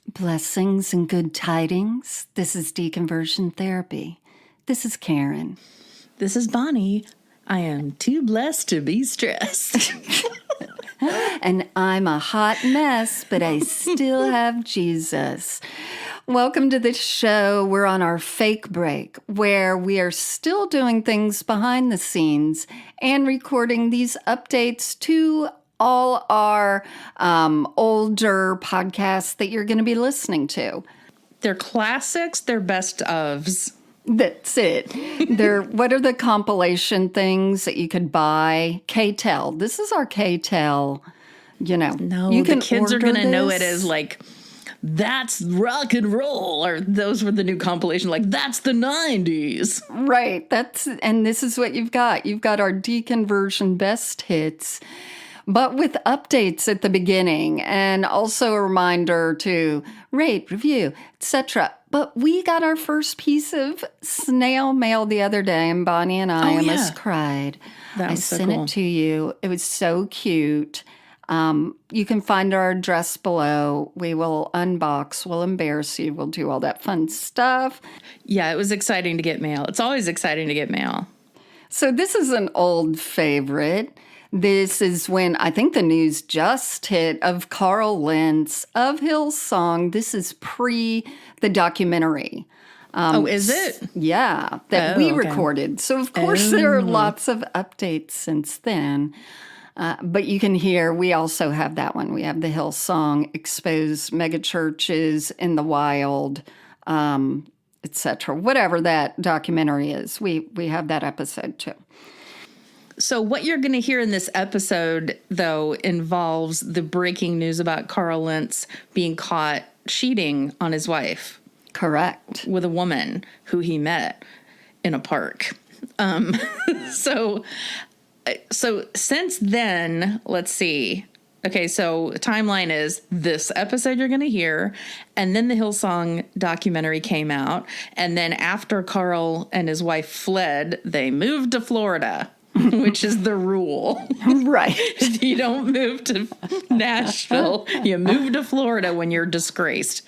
Blessings and good tidings. This is Deconversion Therapy. This is Karen. This is Bonnie. I am too blessed to be stressed. And I'm a hot mess, but I still have Jesus. Welcome to the show. We're on our fake break, where we are still doing things behind the scenes and recording these updates to all our older podcasts that you're going to be listening to. They're classics, they're best ofs. That's it. What are the compilation things that you could buy? K-Tel. This is our K-Tel. No, you the kids are going to know it as like, that's rock and roll, or those were the new compilation, like, that's the 90s. Right. And this is what you've got. You've got our Deconversion best hits, but with updates at the beginning, and also a reminder to rate, review, etc. But we got our first piece of snail mail the other day, and Bonnie and I almost cried. I sent it to you. It was so cute. You can find our address below. We will unbox, we'll embarrass you, we'll do all that fun stuff. Yeah, it was exciting to get mail. It's always exciting to get mail. So this is an old favorite. This is when I think the news just hit of Carl Lentz of Hillsong. This is pre the documentary. Is it? Yeah, that we recorded. So, of course, there are lots of updates since then. But you can hear, we also have that one. We have the Hillsong, Exposed Megachurches in the Wild, etc. Whatever that documentary is, we have that episode too. So what you're going to hear in this episode, though, involves the breaking news about Carl Lentz being caught cheating on his wife. Correct. With a woman who he met in a park. So since then, let's see. Okay, so timeline is this episode you're going to hear, and then the Hillsong documentary came out, and then after Carl and his wife fled, they moved to Florida. Which is the rule. Right. You don't move to Nashville. You move to Florida when you're disgraced.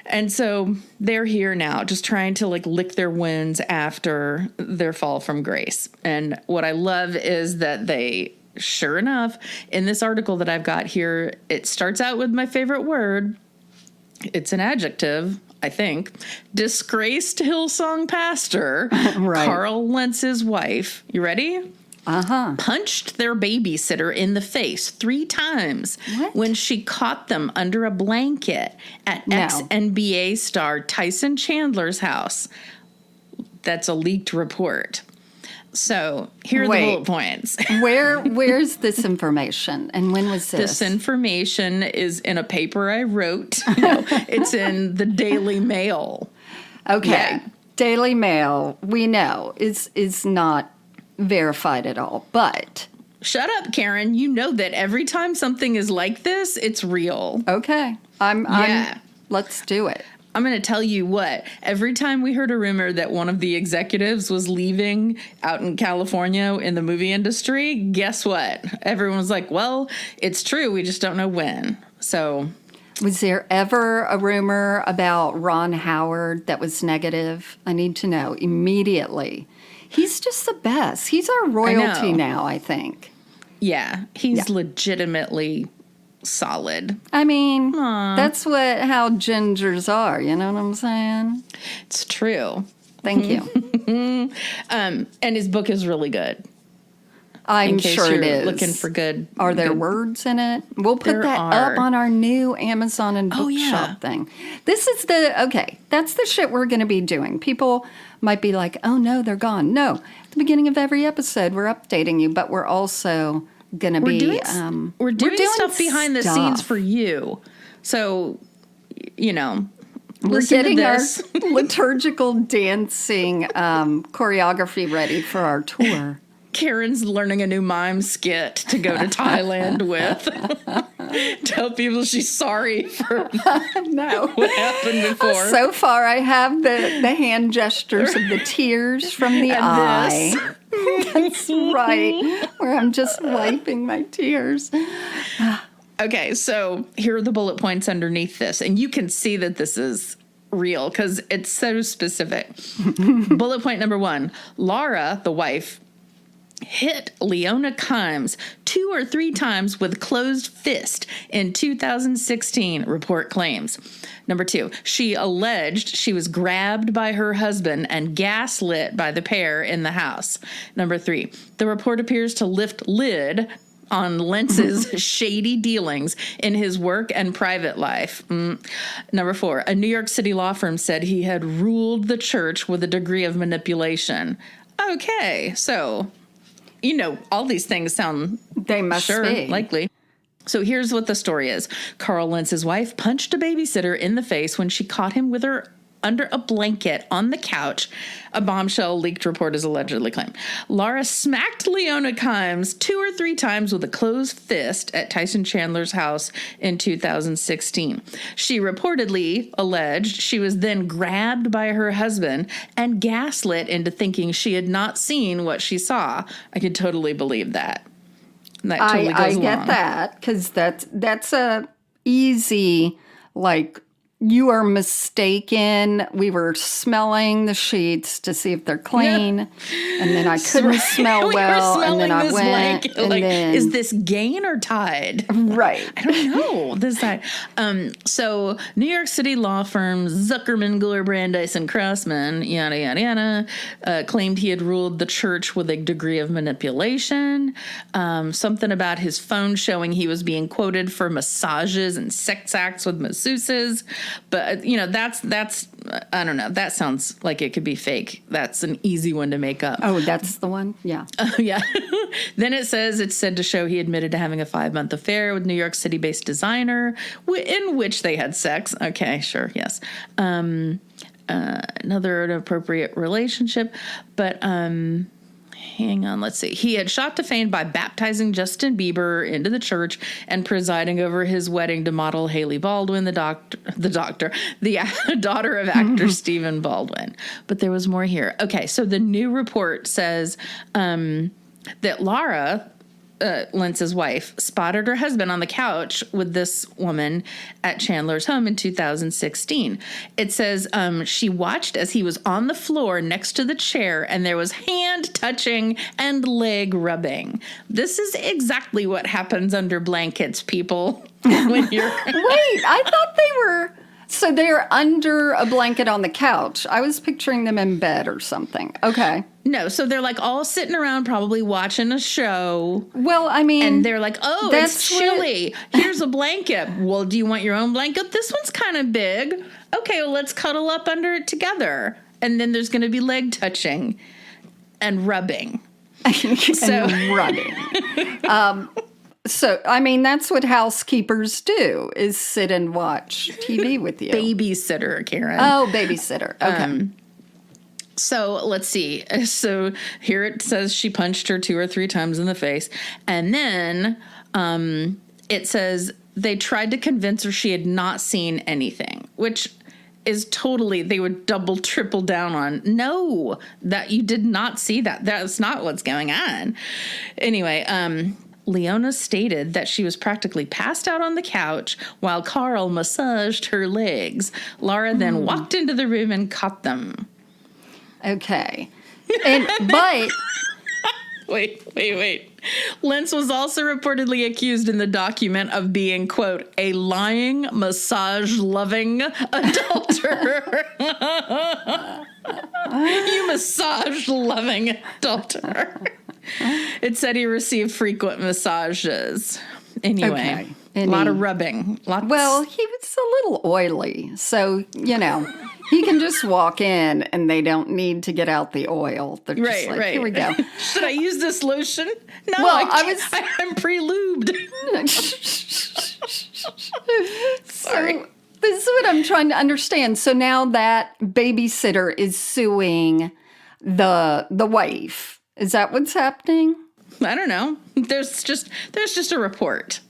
And so they're here now, just trying to lick their wounds after their fall from grace. And what I love is that they, sure enough, in this article that I've got here, it starts out with my favorite word. It's an adjective, I think. Disgraced Hillsong pastor, right. Carl Lentz's wife, you ready? Punched their babysitter in the face 3 times when she caught them under a blanket at ex-NBA star Tyson Chandler's house. That's a leaked report. So here are the bullet points. Where's this information, and when was this? This information is in a paper I wrote. No, it's in the Daily Mail. Okay, yeah. Daily Mail, we know, is not verified at all, but... Shut up, Karen. You know that every time something is like this, it's real. Okay, let's do it. I'm going to tell you what, every time we heard a rumor that one of the executives was leaving out in California in the movie industry, guess what? Everyone was like, well, it's true. We just don't know when. So... Was there ever a rumor about Ron Howard that was negative? I need to know immediately. He's just the best. He's our royalty now, I think. Yeah, he's legitimately solid. I mean, that's how gingers are. You know what I'm saying? It's true. Thank you. And his book is really good. I'm sure it is. Looking for good. Are there words in it? We'll put that up on our new Amazon and Bookshop thing. This is that's the shit we're going to be doing. People might be like, oh no, they're gone. No, at the beginning of every episode, we're updating you, but we're also going to be... We're doing stuff behind the scenes for you. So, we're getting our liturgical dancing choreography ready for our tour. Karen's learning a new mime skit to go to Thailand with. Tell people she's sorry for what happened before. So far, I have the hand gestures of the tears from the eye. That's right, where I'm just wiping my tears. Okay, so here are the bullet points underneath this. And you can see that this is real because it's so specific. Bullet point number 1, Laura, the wife, hit Leona Kimes 2 or 3 times with closed fist in 2016, report claims. Number 2, she alleged she was grabbed by her husband and gaslit by the pair in the house. Number 3, the report appears to lift lid on Lentz's shady dealings in his work and private life. Number 4, a New York City law firm said he had ruled the church with a degree of manipulation. Okay, so all these things sound They must be. likely. So here's what the story is. Carl Lentz's wife punched a babysitter in the face when she caught him with her under a blanket on the couch. A bombshell leaked report is allegedly claimed. Laura smacked Leona Kimes 2 or 3 times with a closed fist at Tyson Chandler's house in 2016. She reportedly alleged she was then grabbed by her husband and gaslit into thinking she had not seen what she saw. I could totally believe that. That totally goes I along. get that, because that's a easy, like, you are mistaken. We were smelling the sheets to see if they're clean, and then I couldn't smell well, and then I went, and then is this Gain or Tide? Right. I don't know. This side. So New York City law firm Zuckerman, Guler, Brandeis, and Crossman, yada yada yada, claimed he had ruled the church with a degree of manipulation. Something about his phone showing he was being quoted for massages and sex acts with masseuses. But, that's, I don't know. That sounds like it could be fake. That's an easy one to make up. Oh, that's the one? Yeah. Yeah. Then it's said to show he admitted to having a 5-month affair with New York City-based designer in which they had sex. Okay, sure. Yes. Another inappropriate relationship. But, hang on, let's see. He had shot to fame by baptizing Justin Bieber into the church and presiding over his wedding to model Haley Baldwin, the daughter of actor Stephen Baldwin. But there was more here. Okay, so the new report says that Laura, Lentz's wife, spotted her husband on the couch with this woman at Chandler's home in 2016. It says she watched as he was on the floor next to the chair, and there was hand touching and leg rubbing. This is exactly what happens under blankets, people. When you're Wait, I thought they were... So they're under a blanket on the couch. I was picturing them in bed or something. Okay. No, so they're like all sitting around probably watching a show. Well, I mean... And they're like, oh, it's that's chilly. Here's a blanket. Well, do you want your own blanket? This one's kind of big. Okay, well, let's cuddle up under it together. And then there's going to be leg touching and rubbing. and rubbing. So, I mean, that's what housekeepers do, is sit and watch TV with you. Babysitter, Karen. Oh, babysitter. Okay. So let's see. So here it says she punched her 2 or 3 times in the face. And then it says they tried to convince her she had not seen anything, which is totally, they would double, triple down on. No, that you did not see that. That's not what's going on. Anyway, Leona stated that she was practically passed out on the couch while Carl massaged her legs. Laura then walked into the room and caught them. Okay. But... Wait. Lentz was also reportedly accused in the document of being, quote, a lying, massage-loving adulterer. You massage-loving adulterer. It said he received frequent massages. Anyway, a lot of rubbing. Well, he was a little oily, so, he can just walk in and they don't need to get out the oil. They're just right. Here we go. Should I use this lotion? No, Well, I'm pre-lubed. Sorry. So this is what I'm trying to understand. So now that babysitter is suing the wife. Is that what's happening? I don't know. There's just a report.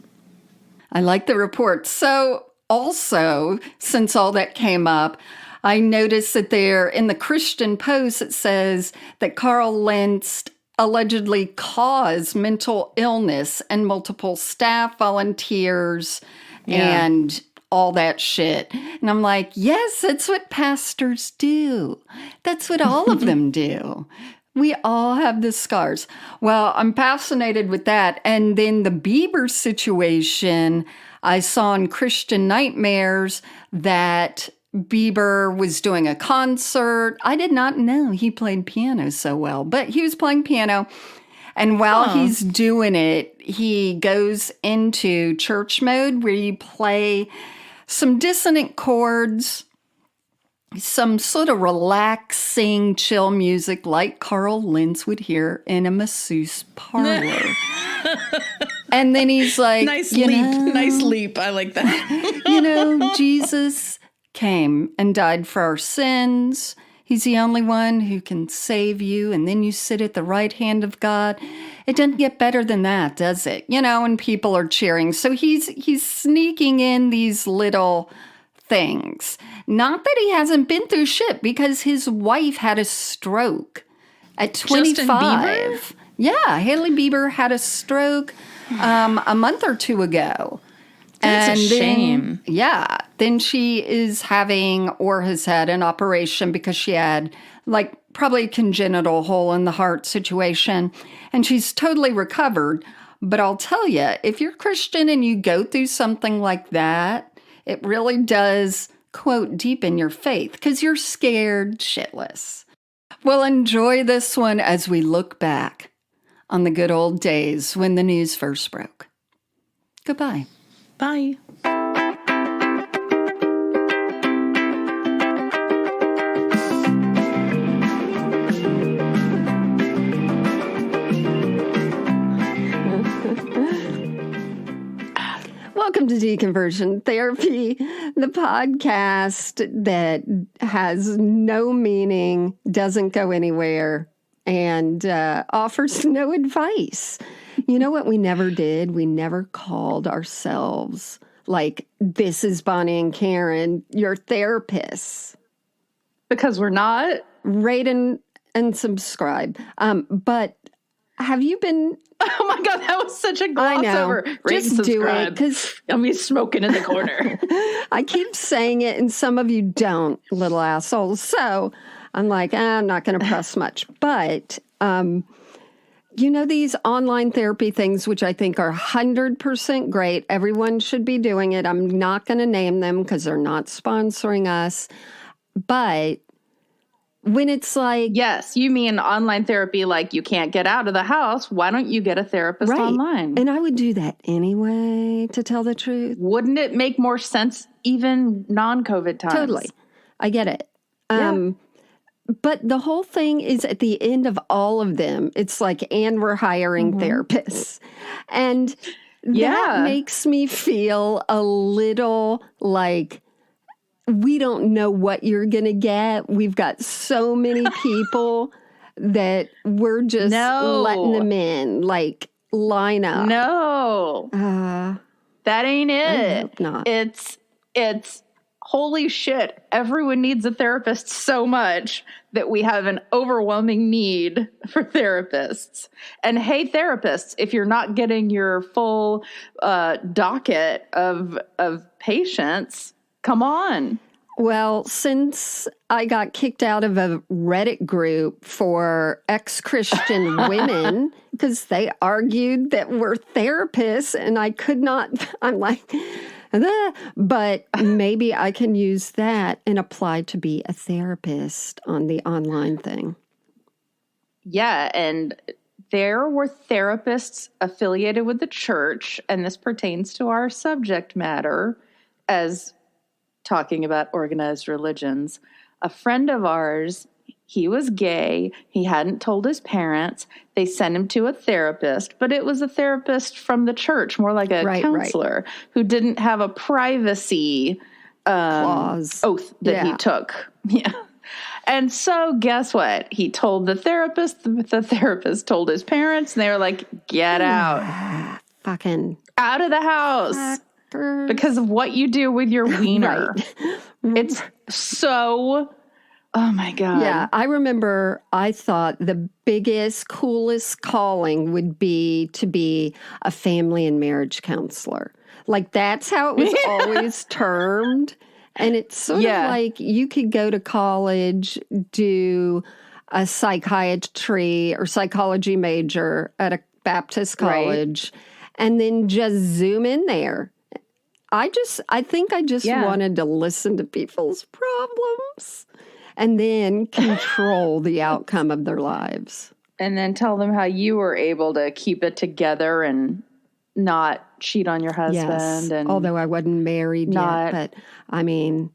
I like the report. So also, since all that came up, I noticed that there in the Christian Post, it says that Carl Lentz allegedly cause mental illness and multiple staff volunteers and all that shit. And I'm like, yes, that's what pastors do. That's what all of them do. We all have the scars. Well, I'm fascinated with that. And then the Bieber situation, I saw in Christian Nightmares that Bieber was doing a concert. I did not know he played piano so well, but he was playing piano. And while he's doing it, he goes into church mode where you play some dissonant chords, some sort of relaxing, chill music like Carl Lentz would hear in a masseuse parlor. And then he's like, nice leap. I like that. Jesus came and died for our sins. He's the only one who can save you. And then you sit at the right hand of God. It doesn't get better than that, does it? And people are cheering. So he's sneaking in these little things. Not that he hasn't been through shit, because his wife had a stroke at 25. Justin Bieber? Yeah, Hailey Bieber had a stroke a month or two ago. That's a shame. Yeah. Then she is having or has had an operation because she had probably a congenital hole in the heart situation. And she's totally recovered. But I'll tell you, if you're Christian and you go through something like that, it really does, quote, deepen your faith because you're scared shitless. Well, enjoy this one as we look back on the good old days when the news first broke. Goodbye. Bye. Welcome to Deconversion Therapy, the podcast that has no meaning, doesn't go anywhere, and offers no advice. You know what we never did? We never called ourselves like, this is Bonnie and Karen, your therapists. Because we're not. Rate and subscribe. But have you been... Oh my God, that was such a gloss over. Rate Just and do subscribe. it, because I'll be smoking in the corner. I keep saying it, and some of you don't, little assholes. So I'm like, I'm not going to press much. But, these online therapy things, which I think are 100% great. Everyone should be doing it. I'm not going to name them because they're not sponsoring us. But when it's like... Yes, you mean online therapy like you can't get out of the house. Why don't you get a therapist online? And I would do that anyway, to tell the truth. Wouldn't it make more sense even non-COVID times? Totally. I get it. Yeah. But the whole thing is at the end of all of them, it's like, and we're hiring therapists. And that makes me feel a little like... we don't know what you're going to get. We've got so many people that we're just letting them in, like, line up. No. That ain't it. I hope not. It's holy shit. Everyone needs a therapist so much that we have an overwhelming need for therapists. And hey, therapists, if you're not getting your full docket of patients, come on. Well, since I got kicked out of a Reddit group for ex-Christian women because they argued that we're therapists and I could not, I'm like, but maybe I can use that and apply to be a therapist on the online thing. Yeah, and there were therapists affiliated with the church, and this pertains to our subject matter as talking about organized religions. A friend of ours, he was gay. He hadn't told his parents. They sent him to a therapist, but it was a therapist from the church, more like a counselor who didn't have a privacy clause oath that he took. Yeah. And so guess what? He told the therapist told his parents, and they were like, get out. Fucking out of the house. Because of what you do with your wiener. It's so Oh my God. Yeah, I remember I thought the biggest, coolest calling would be to be a family and marriage counselor. Like that's how it was always termed. And it's sort of like you could go to college, do a psychiatry or psychology major at a Baptist college, and then just zoom in there. I think I just wanted to listen to people's problems and then control the outcome of their lives. And then tell them how you were able to keep it together and not cheat on your husband. Yes, and although I wasn't married yet, but I mean,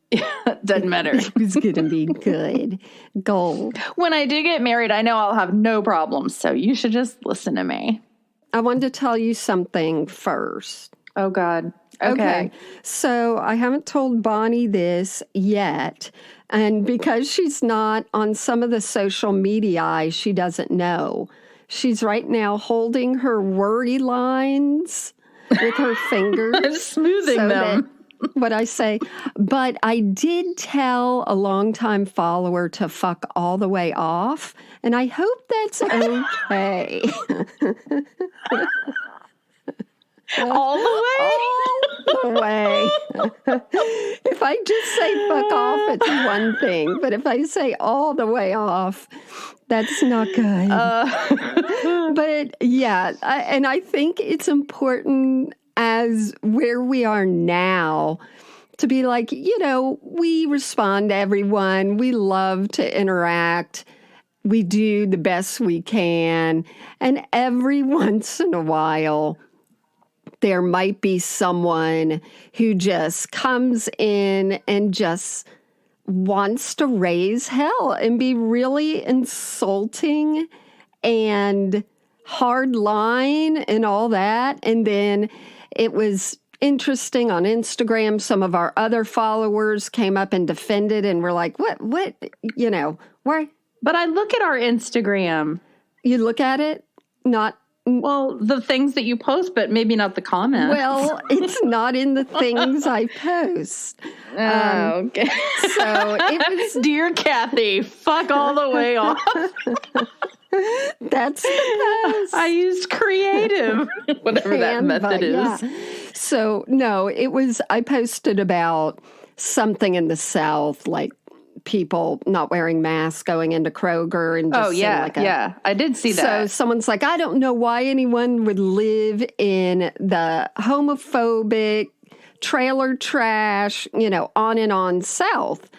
doesn't matter. It was going to be good. Gold. When I do get married, I know I'll have no problems. So you should just listen to me. I wanted to tell you something first. Oh, God. Okay. So I haven't told Bonnie this yet. And because she's not on some of the social media, she doesn't know. She's right now holding her worry lines with her fingers. I'm smoothing them. What I say. But I did tell a longtime follower to fuck all the way off. And I hope that's okay. All the way? All the way. If I just say fuck off, it's one thing. But if I say all the way off, that's not good. But yeah, and I think it's important as where we are now to be like, we respond to everyone. We love to interact. We do the best we can. And every once in a while, there might be someone who just comes in and just wants to raise hell and be really insulting and hard line and all that. And then it was interesting on Instagram. Some of our other followers came up and defended and were like, what, why? But I look at our Instagram. You look at it, not. Well, the things that you post, but maybe not the comments. Well, it's not in the things I post. Okay. So it was, Dear Kathy, fuck all the way off. That's the post. I used creative, whatever that method is. Yeah. So, no, I posted about something in the South, like people not wearing masks going into Kroger and just I did see that. So someone's like, I don't know why anyone would live in the homophobic trailer trash, on and on South.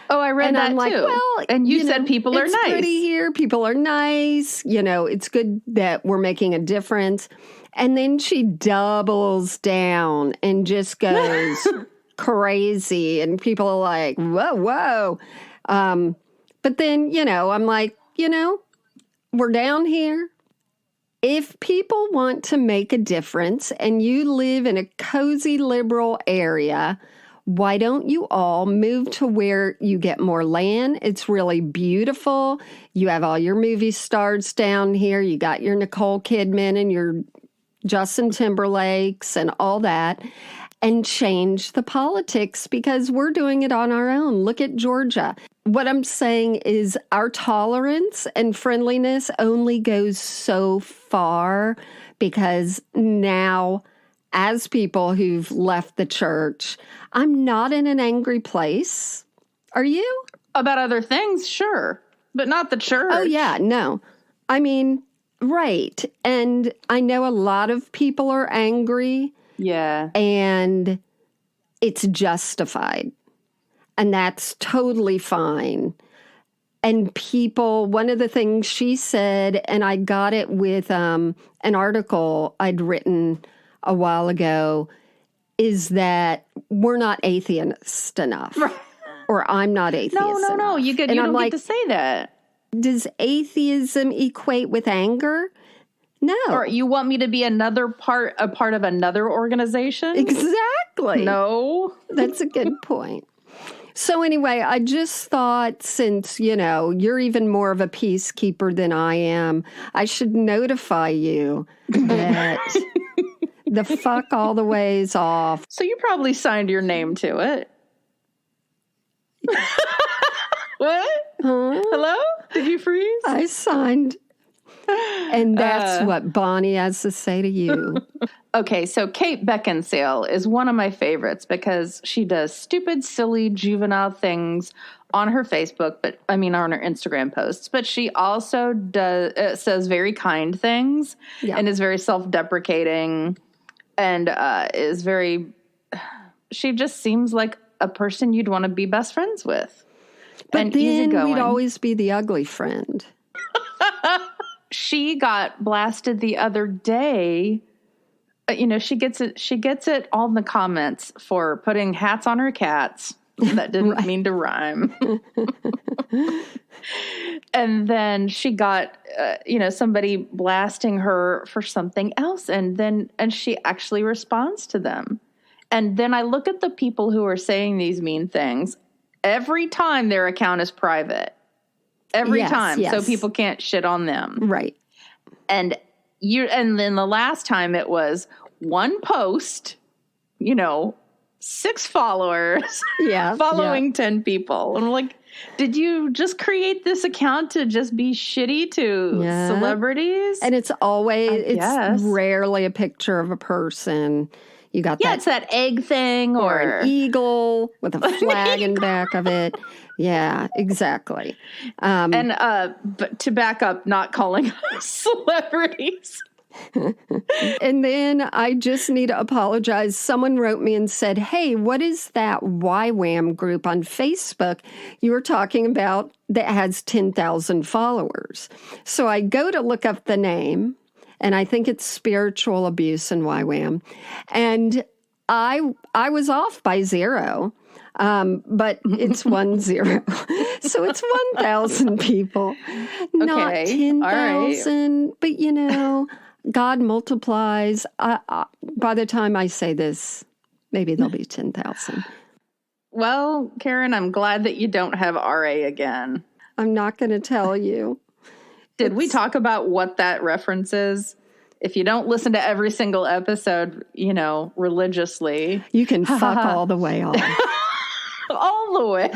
Oh, I read and that I'm like, too. Well, and you said people are it's nice. Pretty here, people are nice. It's good that we're making a difference. And then she doubles down and just goes crazy, and people are like, whoa. But then, I'm like, we're down here. If people want to make a difference and you live in a cozy liberal area, why don't you all move to where you get more land? It's really beautiful. You have all your movie stars down here. You got your Nicole Kidman and your Justin Timberlakes and all that. And change the politics because we're doing it on our own. Look at Georgia. What I'm saying is our tolerance and friendliness only goes so far because now, as people who've left the church, I'm not in an angry place. Are you? About other things, sure, but not the church. Oh, yeah, no. I mean, right. And I know a lot of people are angry. Yeah. And it's justified. And that's totally fine. And people, one of the things she said, and I got it with an article I'd written a while ago, is that we're not atheist enough. Right. Or I'm not atheist enough. No. You don't get to say that. Does atheism equate with anger? No. Or you want me to be a part of another organization? Exactly. No. That's a good point. So anyway, I just thought since, you're even more of a peacekeeper than I am, I should notify you that the fuck all the ways off. So you probably signed your name to it. What? Huh? Did you freeze? I signed. And that's what Bonnie has to say to you. Okay, so Kate Beckinsale is one of my favorites because she does stupid, silly, juvenile things on her Facebook, on her Instagram posts. But she also says very kind things and is very self-deprecating and is very. She just seems like a person you'd want to be best friends with. But and then we'd always be the ugly friend. She got blasted the other day. She gets it all in the comments for putting hats on her cats. That didn't mean to rhyme. And then she got, somebody blasting her for something else. And she actually responds to them. And then I look at the people who are saying these mean things. Every time their account is private. Every time. So people can't shit on them. Right. And then the last time it was one post, 6 followers following 10 people. And I'm like, did you just create this account to just be shitty to celebrities? And it's rarely a picture of a person. You got that. It's that egg thing or an eagle with a flag in back of it. Yeah, exactly. But to back up, not calling us celebrities. And then I just need to apologize. Someone wrote me and said, hey, what is that YWAM group on Facebook you were talking about that has 10,000 followers? So I go to look up the name, and I think it's Spiritual Abuse in YWAM. And I was off by 0. But it's 10. So it's 1,000 people, not 10,000. Right. But, God multiplies. By the time I say this, maybe there'll be 10,000. Well, Karen, I'm glad that you don't have RA again. I'm not going to tell you. Did we talk about what that reference is? If you don't listen to every single episode, religiously. You can fuck all the way off. All the way.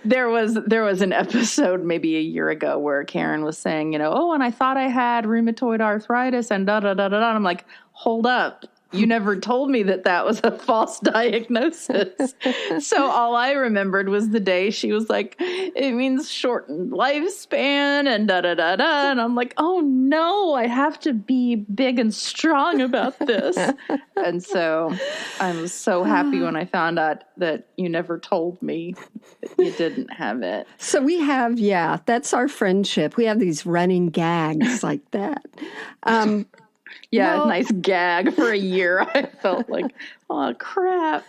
There was an episode maybe a year ago where Karen was saying, and I thought I had rheumatoid arthritis and da-da-da-da-da. And I'm like, hold up. You never told me that was a false diagnosis. So all I remembered was the day she was like, it means shortened lifespan and da-da-da-da. And I'm like, oh no, I have to be big and strong about this. And so I was so happy when I found out that you never told me that you didn't have it. So we have, that's our friendship. We have these running gags like that. Nice gag for a year. I felt like, oh, crap.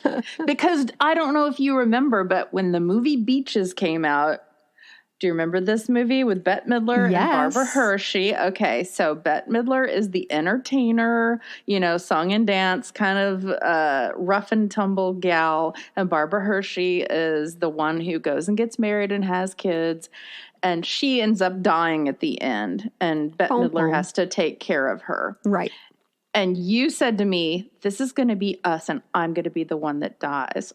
Because I don't know if you remember, but when the movie Beaches came out, do you remember this movie with Bette Midler and Barbara Hershey? Okay, so Bette Midler is the entertainer, song and dance kind of rough and tumble gal. And Barbara Hershey is the one who goes and gets married and has kids. And she ends up dying at the end, and Bette Midler has to take care of her. Right. And you said to me, this is going to be us, and I'm going to be the one that dies.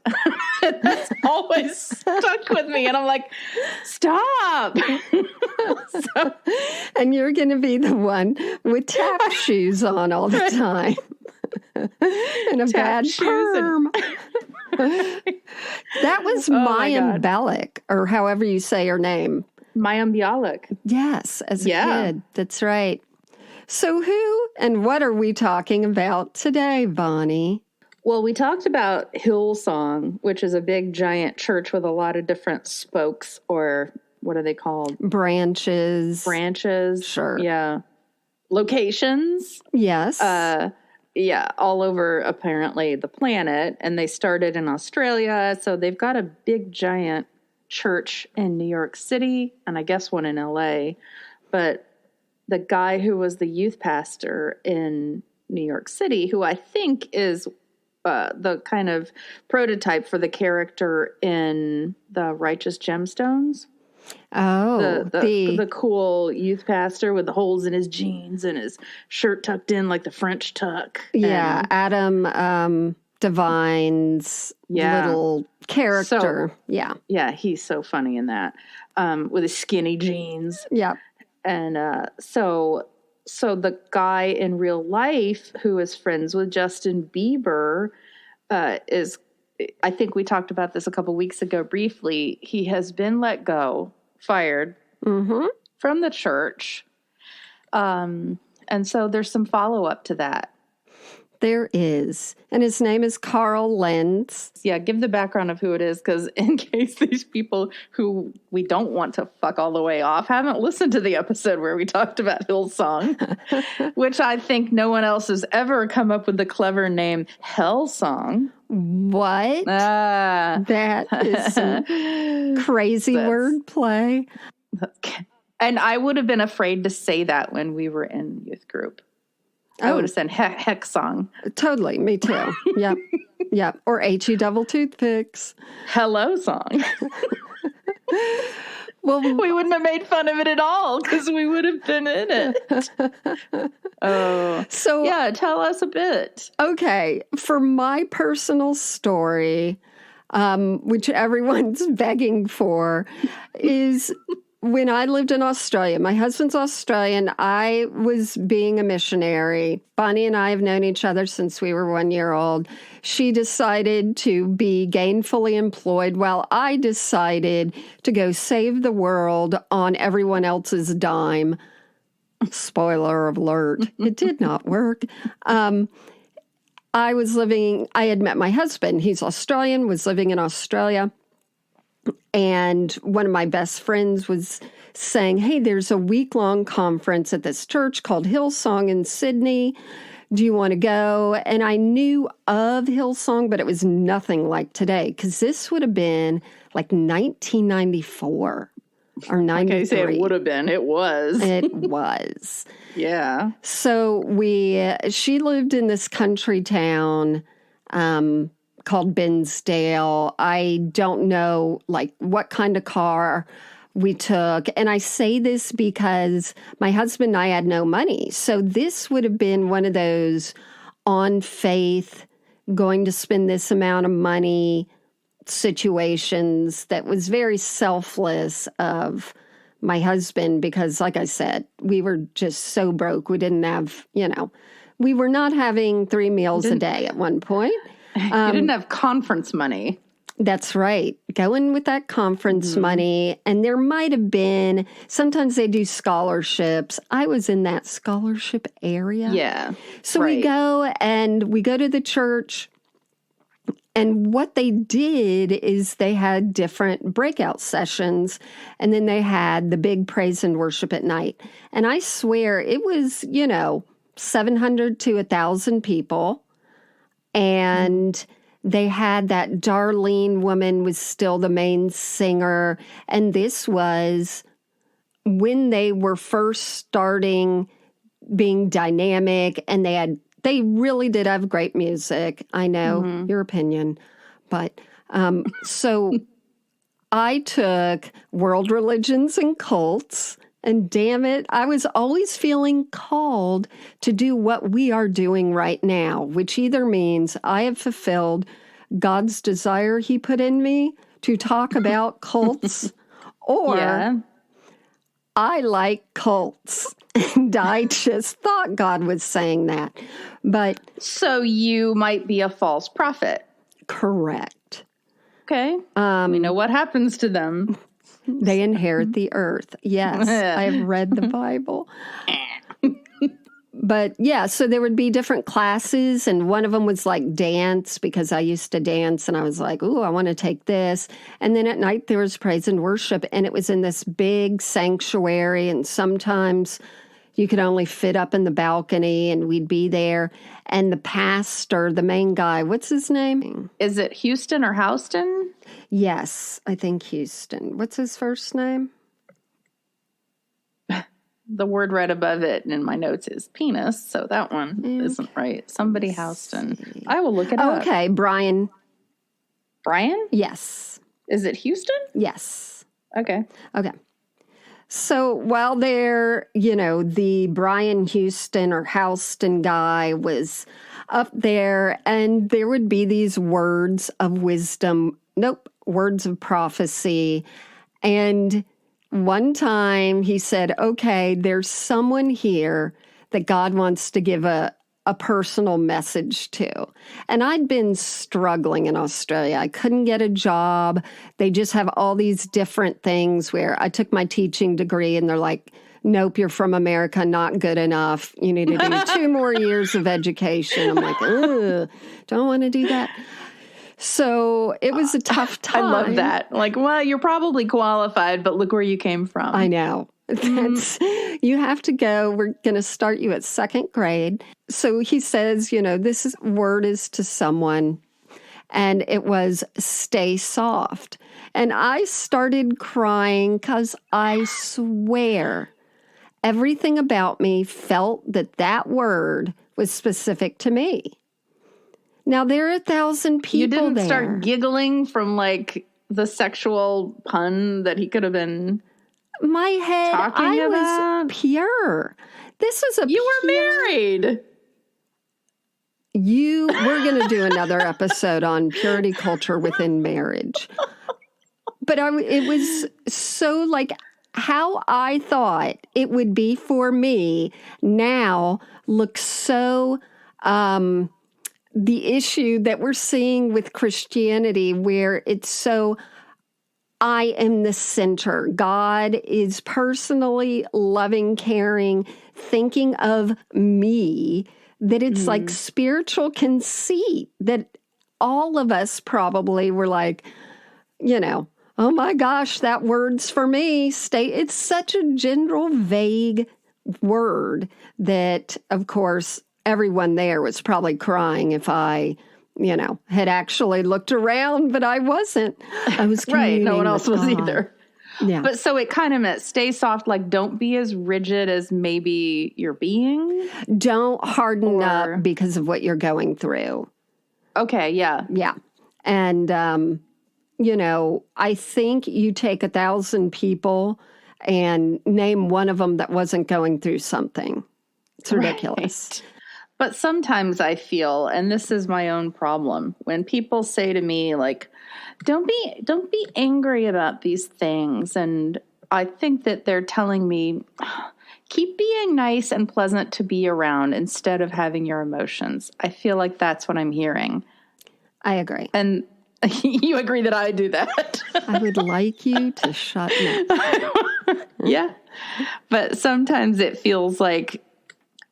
That's always stuck with me. And I'm like, stop. And you're going to be the one with tap shoes on all the time. And a bad perm. That was Mayim Bialik, or however you say her name. Mayim Bialik. Yes, as a kid. That's right. So who and what are we talking about today, Bonnie? Well, we talked about Hillsong, which is a big, giant church with a lot of different spokes, or what are they called? Branches. Sure. Yeah. Locations. Yes. All over, apparently, the planet. And they started in Australia, so they've got a big, giant church in New York City, and I guess one in LA. But the guy who was the youth pastor in New York City, who I think is the kind of prototype for the character in the Righteous Gemstones. Oh, the cool youth pastor with the holes in his jeans and his shirt tucked in like the French tuck. Yeah, Adam Devine's little character. Yeah. Yeah, he's so funny in that, with his skinny jeans. Yeah. And so the guy in real life who is friends with Justin Bieber is, I think we talked about this a couple weeks ago briefly. He has been fired from the church. And so there's some follow-up to that. There is. And his name is Carl Lentz. Yeah, give the background of who it is, because in case these people who we don't want to fuck all the way off haven't listened to the episode where we talked about Hillsong, which I think no one else has ever come up with the clever name Hillsong. What? That is some crazy wordplay. And I would have been afraid to say that when we were in youth group. I would have said heck song. Totally. Me too. Yep. Yep. Or HE double toothpicks. Hello song. Well, we wouldn't have made fun of it at all because we would have been in it. Oh. So, yeah, tell us a bit. Okay. For my personal story, which everyone's begging for, is when I lived in Australia. My husband's Australian. I was being a missionary. Bonnie and I have known each other since we were 1 year old. She decided to be gainfully employed while I decided to go save the world on everyone else's dime. Spoiler alert, it did not work. I had met my husband. He's Australian, was living in Australia. And one of my best friends was saying, hey, there's a week-long conference at this church called Hillsong in Sydney. Do you want to go? And I knew of Hillsong, but it was nothing like today, because this would have been like 1994 or 93. Okay, say it would have been. It was. It was. Yeah. So she lived in this country town called Binsdale. I don't know what kind of car we took. And I say this because my husband and I had no money. So this would have been one of those on faith, going to spend this amount of money situations that was very selfless of my husband, because like I said, we were just so broke. We didn't have, we were not having 3 meals a day at one point. You didn't have conference money. That's right. Going with that conference money. And there might have been, sometimes they do scholarships. I was in that scholarship area. Yeah. So we go to the church. And what they did is they had different breakout sessions. And then they had the big praise and worship at night. And I swear it was, 700 to 1,000 people. And they had that Darlene woman was still the main singer. And this was when they were first starting being dynamic, and they really did have great music. I know your opinion, but so I took World Religions and Cults. And damn it, I was always feeling called to do what we are doing right now, which either means I have fulfilled God's desire he put in me to talk about cults, or I like cults. And I just thought God was saying that. But so you might be a false prophet. Correct. Okay. We know what happens to them. They inherit the earth. Yes, I've read the Bible. But yeah, so there would be different classes, and one of them was like dance, because I used to dance, and I was like, ooh, I want to take this. And then at night there was praise and worship, and it was in this big sanctuary, and sometimes you could only fit up in the balcony, and we'd be there. And the pastor, the main guy, what's his name? Is it Houston or Houston? Yes, I think Houston. What's his first name? The word right above it in my notes is penis, so that one isn't right. Somebody Houston. I will look it up. Okay, Brian. Brian? Yes. Is it Houston? Yes. Okay. So while there, the Brian Houston or Houston guy was up there, and there would be these words of wisdom nope, words of prophecy. And one time he said, okay, there's someone here that God wants to give a personal message to. And I'd been struggling in Australia. I couldn't get a job. They just have all these different things where I took my teaching degree and they're like, nope, you're from America, not good enough. You need to do 2 more years of education. I'm like, ugh, don't want to do that. So it was a tough time. I love that. Like, well, you're probably qualified, but look where you came from. I know. You have to go. We're going to start you at 2nd grade. So he says, this word is to someone. And it was stay soft. And I started crying because I swear everything about me felt that word was specific to me. Now, there are 1,000 people there. You didn't start giggling from, like, the sexual pun that he could have been my head, talking about? Was pure. This was You were married. We're going to do another episode on purity culture within marriage. But it was so, like, how I thought it would be for me now looks so... the issue that we're seeing with Christianity, where it's so, I am the center. God is personally loving, caring, thinking of me, that it's like spiritual conceit, that all of us probably were like, oh my gosh, that word's for me. It's such a general, vague word that, of course, everyone there was probably crying if I, had actually looked around, but I wasn't. I was right. No one else was God. either. Yeah. But so it kind of meant stay soft, like don't be as rigid as maybe you're being. Don't harden up because of what you're going through. Okay. Yeah. Yeah. And, I think you take 1,000 people and name one of them that wasn't going through something. It's ridiculous. Right. But sometimes I feel, and this is my own problem, when people say to me, like, don't be angry about these things. And I think that they're telling me, keep being nice and pleasant to be around instead of having your emotions. I feel like that's what I'm hearing. I agree. And you agree that I do that. I would like you to shut up. Yeah. But sometimes it feels like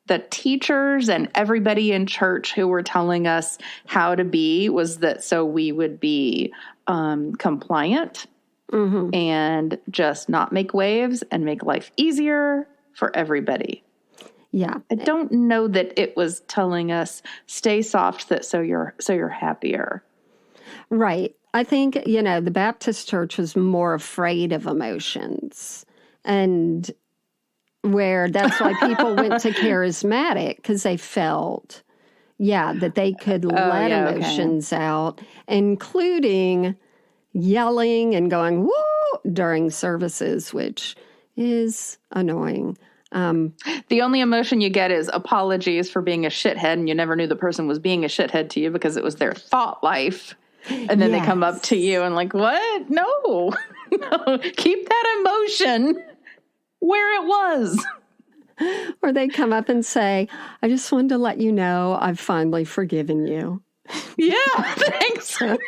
the teachers and everybody in church who were telling us how to be was that so we would be compliant and just not make waves and make life easier for everybody. Yeah. I don't know that it was telling us stay soft that so you're happier. Right. I think, the Baptist church was more afraid of emotions, and where that's why people went to charismatic, because they felt, that they could let emotions out, including yelling and going, woo, during services, which is annoying. The only emotion you get is apologies for being a shithead, and you never knew the person was being a shithead to you because it was their thought life. And then they come up to you and like, what? No, keep that emotion where it was. Or they come up and say, I just wanted to let you know I've finally forgiven you. Yeah, thanks. What?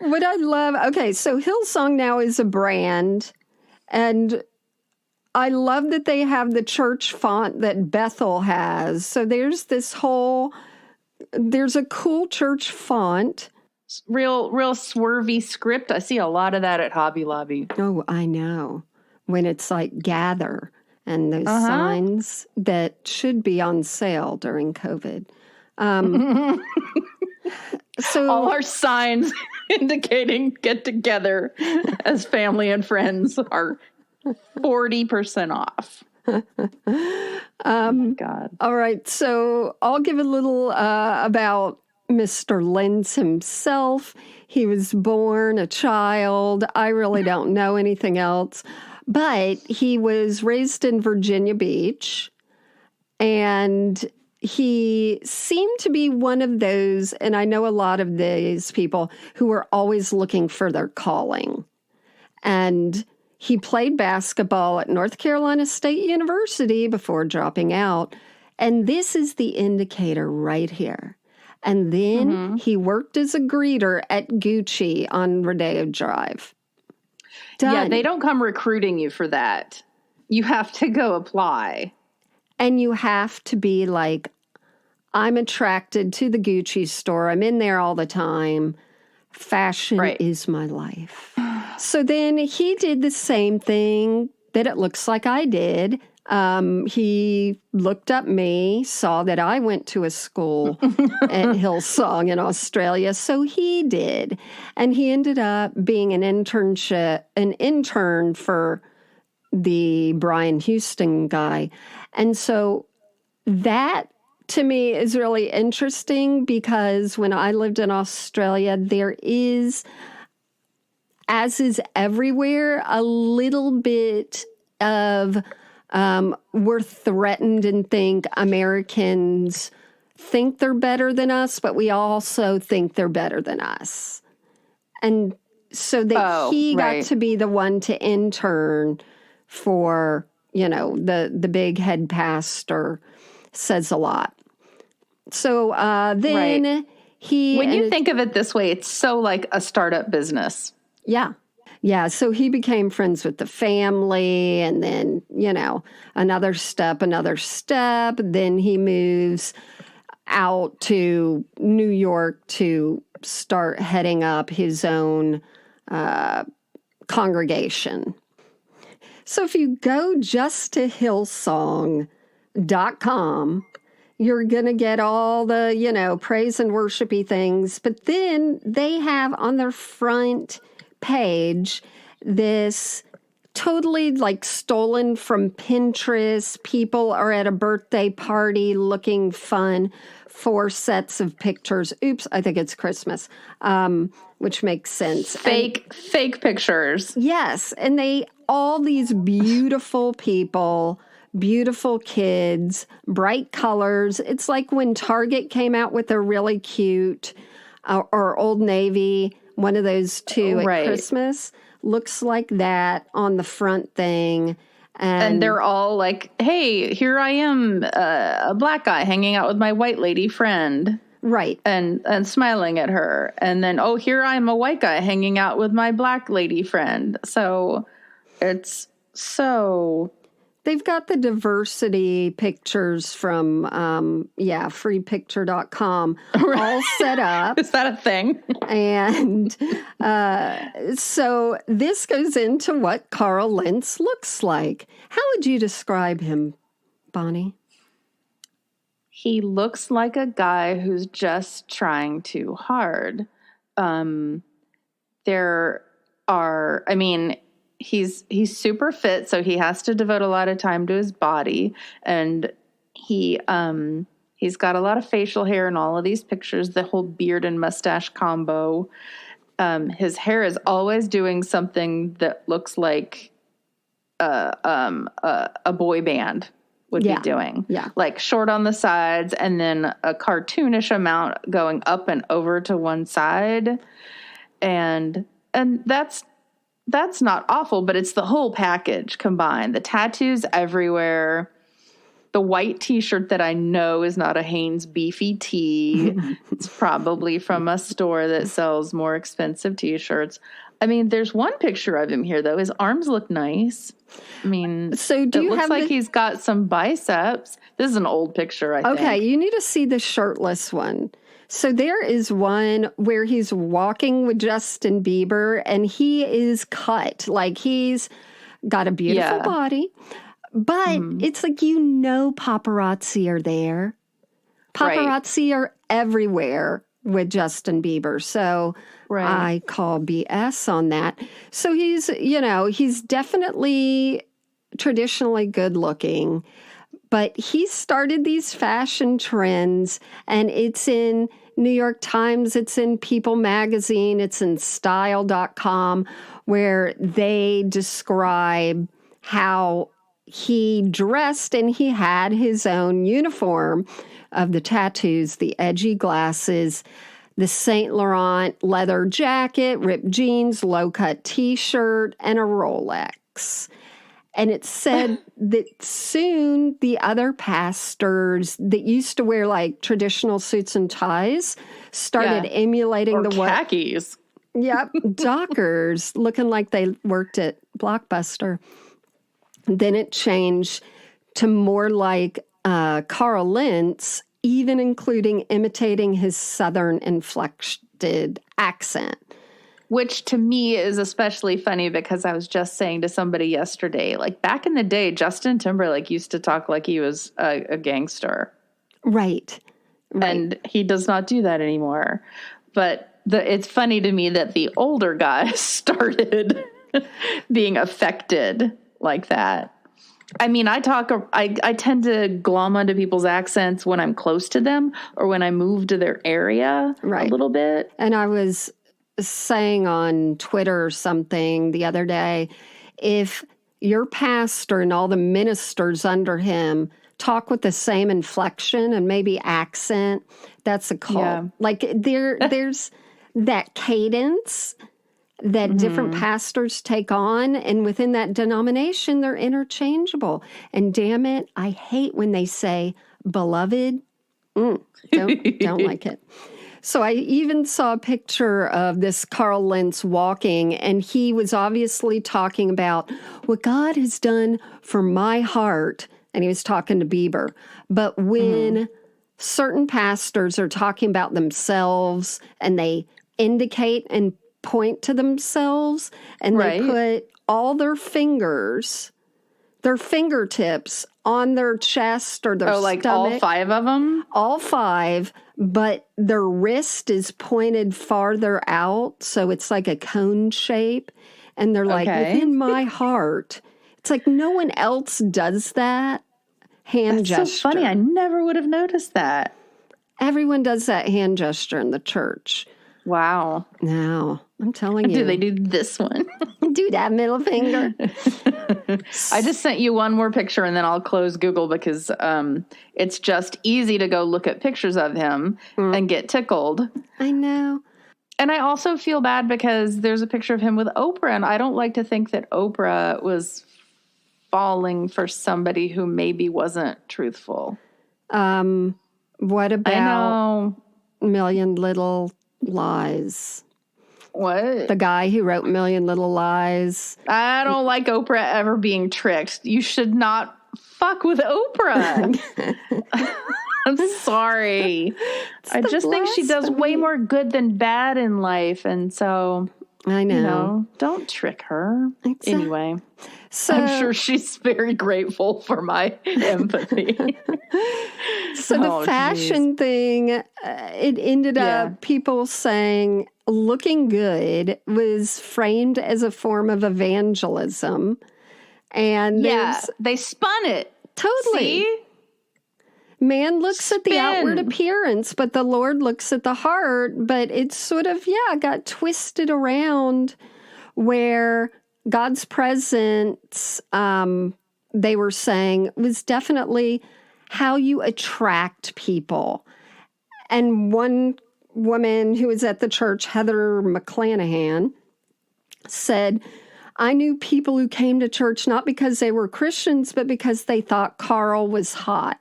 What I love, so Hillsong now is a brand, and I love that they have the church font that Bethel has. So there's a cool church font. Real swervy script. I see a lot of that at Hobby Lobby. Oh, I know. When it's like gather and those signs that should be on sale during COVID. So all our signs indicating get together as family and friends are 40% off. Oh my God. All right. So I'll give a little about Mr. Lentz himself. He was born a child. I really don't know anything else, but he was raised in Virginia Beach, and he seemed to be one of those, and I know a lot of these people who are always looking for their calling. And he played basketball at North Carolina State University before dropping out. And this is the indicator right here. And then he worked as a greeter at Gucci on Rodeo Drive. Done. Yeah, they don't come recruiting you for that. You have to go apply. And you have to be like, I'm attracted to the Gucci store. I'm in there all the time. Fashion is my life. So then he did the same thing that it looks like I did. He looked up me, saw that I went to a school at Hillsong in Australia. So he did. And he ended up being an intern for the Brian Houston guy. And so that to me is really interesting because when I lived in Australia, there is, as is everywhere, a little bit of we're threatened and think Americans think they're better than us, but we also think they're better than us. And so that he got to be the one to intern for, the big head pastor says a lot. So then he... When you think of it this way, it's so like a startup business. Yeah. Yeah. So he became friends with the family and then, another step. Then he moves out to New York to start heading up his own congregation. So if you go just to Hillsong.com, you're going to get all the, praise and worshipy things. But then they have on their front page this totally like stolen from Pinterest. People are at a birthday party looking fun. 4 sets of pictures. Oops, I think it's Christmas, which makes sense. Fake pictures. Yes. And all these beautiful people, beautiful kids, bright colors. It's like when Target came out with a really cute, or Old Navy, one of those two at Christmas. Looks like that on the front thing. And they're all like, hey, here I am, a black guy hanging out with my white lady friend. Right. And smiling at her. And then, here I'm a white guy hanging out with my black lady friend. So it's so... They've got the diversity pictures from, freepicture.com all set up. Is that a thing? And so this goes into what Carl Lentz looks like. How would you describe him, Bonnie? He looks like a guy who's just trying too hard. He's super fit, so he has to devote a lot of time to his body, and he's got a lot of facial hair in all of these pictures, the whole beard and mustache combo. His hair is always doing something that looks like a boy band would be doing. Yeah. Like short on the sides and then a cartoonish amount going up and over to one side. And that's not awful, but it's the whole package combined. The tattoos everywhere, the white T-shirt that I know is not a Hanes beefy tee. It's probably from a store that sells more expensive T-shirts. I mean, there's one picture of him here, though. His arms look nice. I mean, so it looks like he's got some biceps. This is an old picture, I think. Okay, you need to see the shirtless one. So there is one where he's walking with Justin Bieber, and he is cut. Like, he's got a beautiful body, but it's like, paparazzi are there. Paparazzi are everywhere with Justin Bieber. So I call BS on that. So he's definitely traditionally good looking, but he started these fashion trends, and it's in New York Times, it's in People Magazine, it's in Style.com, where they describe how he dressed and he had his own uniform of the tattoos, the edgy glasses, the Saint Laurent leather jacket, ripped jeans, low-cut T-shirt, and a Rolex. And it said that soon the other pastors that used to wear like traditional suits and ties started emulating or the khakis. Yep, dockers looking like they worked at Blockbuster. Then it changed to more like Carl Lentz, even including imitating his southern inflected accent. Which to me is especially funny because I was just saying to somebody yesterday, like back in the day, Justin Timberlake used to talk like he was a gangster. Right. And he does not do that anymore. But it's funny to me that the older guys started being affected like that. I mean, I tend to glom onto people's accents when I'm close to them or when I move to their area a little bit. And I was saying on Twitter or something the other day, if your pastor and all the ministers under him talk with the same inflection and maybe accent, that's a cult. Yeah. Like there's that cadence that different pastors take on, and within that denomination, they're interchangeable. And damn it, I hate when they say beloved. Don't like it. So I even saw a picture of this Carl Lentz walking, and he was obviously talking about what God has done for my heart, and he was talking to Bieber. But when certain pastors are talking about themselves, and they indicate and point to themselves, and they put all their fingertips on their chest or their stomach. Like all 5 of them? All 5, but their wrist is pointed farther out, so it's like a cone shape. And they're like, within my heart. It's like no one else does that hand gesture. That's so funny. I never would have noticed that. Everyone does that hand gesture in the church. Wow. No, I'm telling you. Do they do this one? Do that middle finger. I just sent you one more picture and then I'll close Google because it's just easy to go look at pictures of him and get tickled. I know. And I also feel bad because there's a picture of him with Oprah, and I don't like to think that Oprah was falling for somebody who maybe wasn't truthful. What about Million Little Lies? What? The guy who wrote Million Little Lies. I don't like Oprah ever being tricked. You should not fuck with Oprah. I'm sorry. I just think she does way more good than bad in life. And so, I know. Don't trick her. Anyway. So, I'm sure she's very grateful for my empathy. So the fashion thing, it ended up people saying looking good was framed as a form of evangelism. And they spun it. Totally. See? Man looks at the outward appearance, but the Lord looks at the heart. But it's sort of, got twisted around where God's presence, they were saying, was definitely how you attract people. And one woman who was at the church, Heather McClanahan, said, I knew people who came to church not because they were Christians, but because they thought Carl was hot.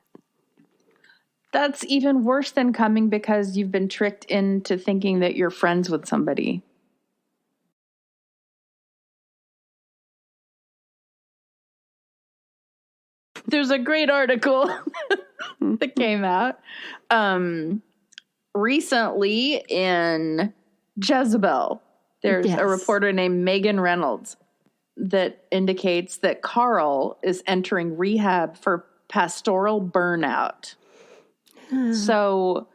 That's even worse than coming because you've been tricked into thinking that you're friends with somebody. There's a great article that came out recently in Jezebel. There's a reporter named Megan Reynolds that indicates that Carl is entering rehab for pastoral burnout. So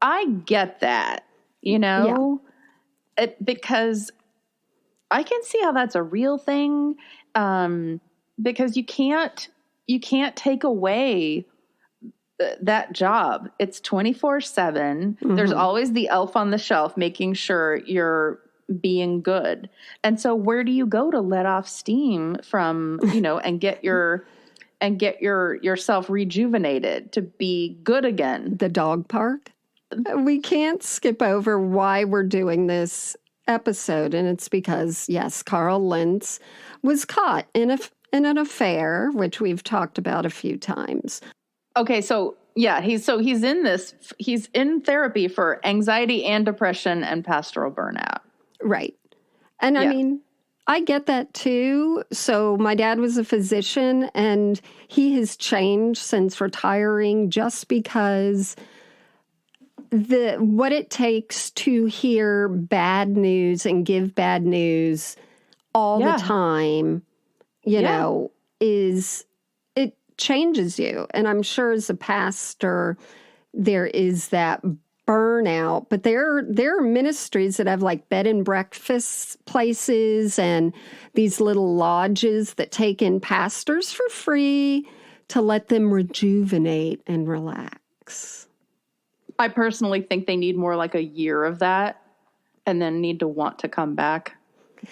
I get that, because I can see how that's a real thing, because you can't take away that job. It's 24/7. There's always the elf on the shelf making sure you're being good. And so where do you go to let off steam from, and get your and get yourself rejuvenated to be good again. The dog park. We can't skip over why we're doing this episode, and it's because, yes, Carl Lentz was caught in an affair, which we've talked about a few times. Okay, so yeah, he's in therapy for anxiety and depression and pastoral burnout. Right. And I mean, I get that too. So my dad was a physician, and he has changed since retiring just because what it takes to hear bad news and give bad news all the time, you know, it changes you. And I'm sure as a pastor, there is that burnout, but there are ministries that have like bed and breakfast places and these little lodges that take in pastors for free to let them rejuvenate and relax. I personally think they need more like a year of that and then need to want to come back,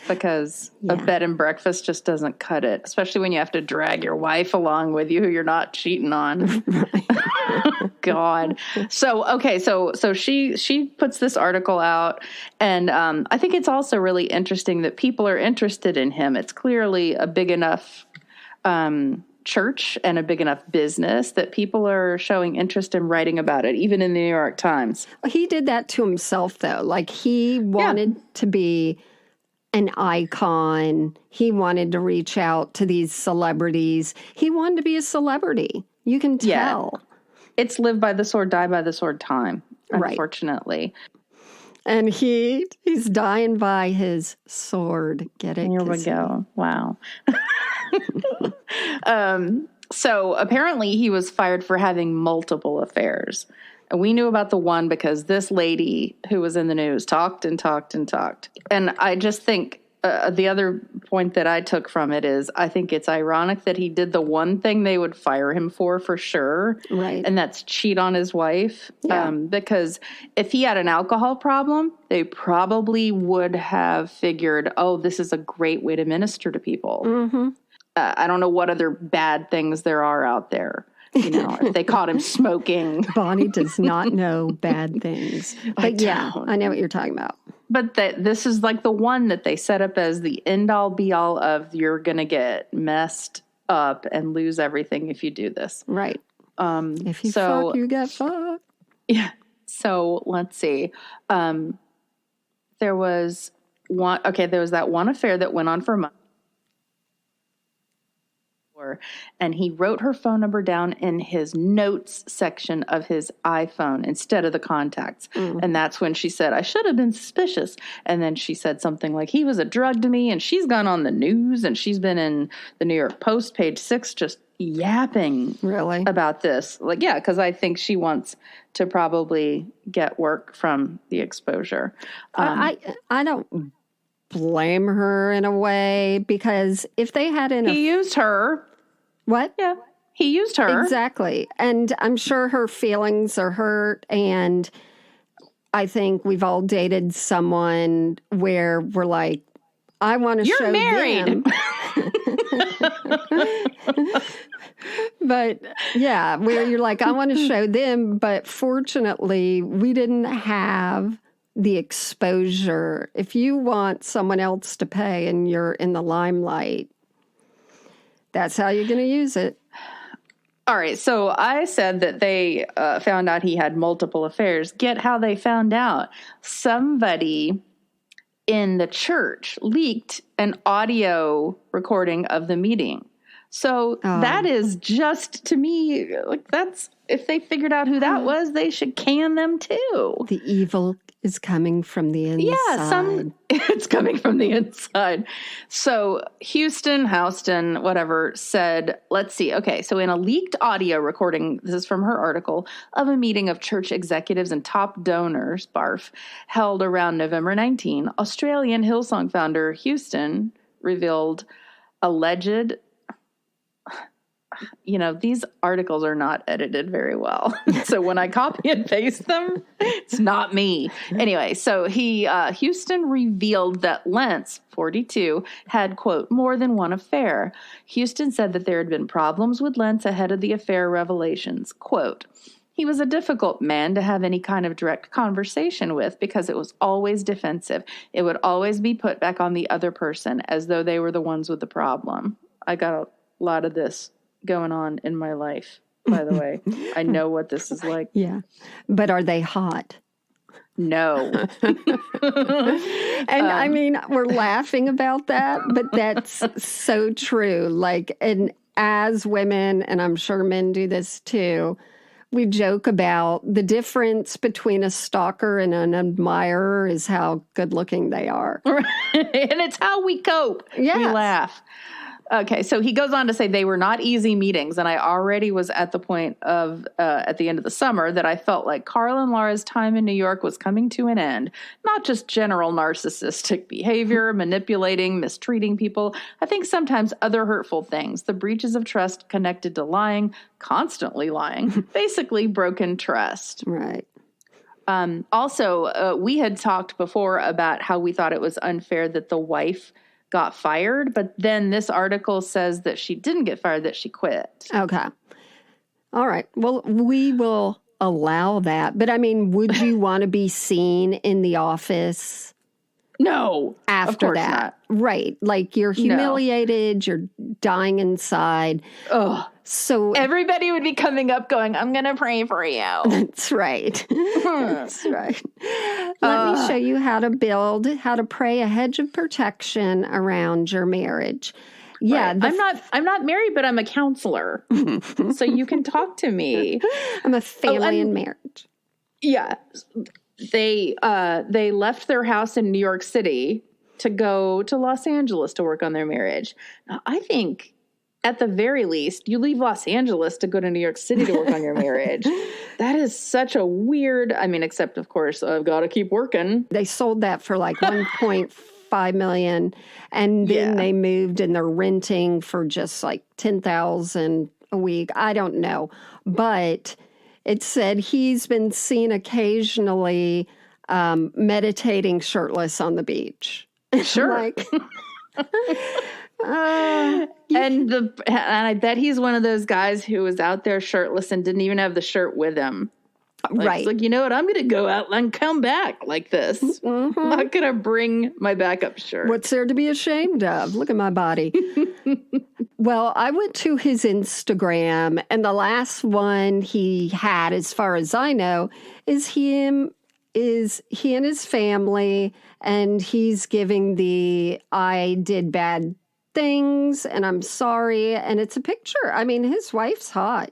because a bed and breakfast just doesn't cut it, especially when you have to drag your wife along with you who you're not cheating on. God. So, okay. So she puts this article out, and I think it's also really interesting that people are interested in him. It's clearly a big enough church and a big enough business that people are showing interest in writing about it, even in the New York Times. He did that to himself, though. Like, he wanted to be an icon. He wanted to reach out to these celebrities. He wanted to be a celebrity. You can tell. Yeah. It's live by the sword, die by the sword time, unfortunately. And he's dying by his sword. Get it? Here we go. Wow. So apparently he was fired for having multiple affairs. And we knew about the one because this lady who was in the news talked and talked and talked. And I just think the other point that I took from it is I think it's ironic that he did the one thing they would fire him for sure. Right. And that's cheat on his wife. Yeah. Because if he had an alcohol problem, they probably would have figured, oh, this is a great way to minister to people. Mm-hmm. I don't know what other bad things there are out there. You know, if they caught him smoking. Bonnie does not know bad things. But I know what you're talking about. But this is like the one that they set up as the end-all be-all of you're going to get messed up and lose everything if you do this. Right. If you fuck, you get fucked. Yeah. So let's see. There was that one affair that went on for a month. And he wrote her phone number down in his notes section of his iPhone instead of the contacts. And that's when she said, I should have been suspicious. And then she said something like, he was a drug to me. And she's gone on the news, and she's been in the New York Post, page 6, just yapping about this. Like, yeah, because I think she wants to probably get work from the exposure. I don't blame her in a way, because if they had he used her. What? Yeah, he used her. Exactly. And I'm sure her feelings are hurt. And I think we've all dated someone where we're like, I want to show them. You're married. But yeah, where you're like, I want to show them. But fortunately, we didn't have the exposure. If you want someone else to pay and you're in the limelight, that's how you're going to use it. All right. So I said that they found out he had multiple affairs. Get how they found out. Somebody in the church leaked an audio recording of the meeting. So that is just, to me, like, that's, if they figured out who that was, they should can them too. The evil is coming from the inside. Yeah, it's coming from the inside. So Houston, whatever, said, let's see. Okay, so in a leaked audio recording, this is from her article, of a meeting of church executives and top donors, barf, held around November 19, Australian Hillsong founder Houston revealed alleged these articles are not edited very well. So when I copy and paste them, it's not me. Anyway, so Houston revealed that Lentz, 42, had, quote, more than one affair. Houston said that there had been problems with Lentz ahead of the affair revelations. Quote, he was a difficult man to have any kind of direct conversation with because it was always defensive. It would always be put back on the other person as though they were the ones with the problem. I got a lot of this going on in my life, by the way. I know what this is like. Yeah. But are they hot? No. And I mean, we're laughing about that, but that's so true. Like, and as women, and I'm sure men do this too, we joke about the difference between a stalker and an admirer is how good looking they are. And it's how we cope. Yes. We laugh. Okay, so he goes on to say they were not easy meetings, and I already was at the point of, at the end of the summer, that I felt like Carl and Laura's time in New York was coming to an end. Not just general narcissistic behavior, manipulating, mistreating people. I think sometimes other hurtful things, the breaches of trust connected to lying, constantly lying, basically broken trust. Right. Also, we had talked before about how we thought it was unfair that the wife got fired, but then this article says that she didn't get fired, that she quit. Okay. All right. Well, we will allow that. But I mean, would you want to be seen in the office? No. After of course that. Not. Right. Like you're humiliated, you're dying inside. Oh. So everybody would be coming up going, I'm going to pray for you. That's right. That's right. Let me show you how to pray a hedge of protection around your marriage. Yeah. Right. I'm not married, but I'm a counselor. So you can talk to me. I'm a family and marriage. Yeah. They left their house in New York City to go to Los Angeles to work on their marriage. Now, I think at the very least, you leave Los Angeles to go to New York City to work on your marriage. That is such a weird, I mean, except of course, I've got to keep working. They sold that for like 1.5 million, and then they moved and they're renting for just like 10,000 a week. I don't know. But it said he's been seen occasionally meditating shirtless on the beach. Sure. Like, and I bet he's one of those guys who was out there shirtless and didn't even have the shirt with him. Like, it's like, you know what? I'm going to go out and come back like this. Mm-hmm. I'm not going to bring my backup shirt. What's there to be ashamed of? Look at my body. Well, I went to his Instagram, and the last one he had, as far as I know, is he and his family, and he's giving the I did bad things and I'm sorry, and it's a picture. I mean, his wife's hot.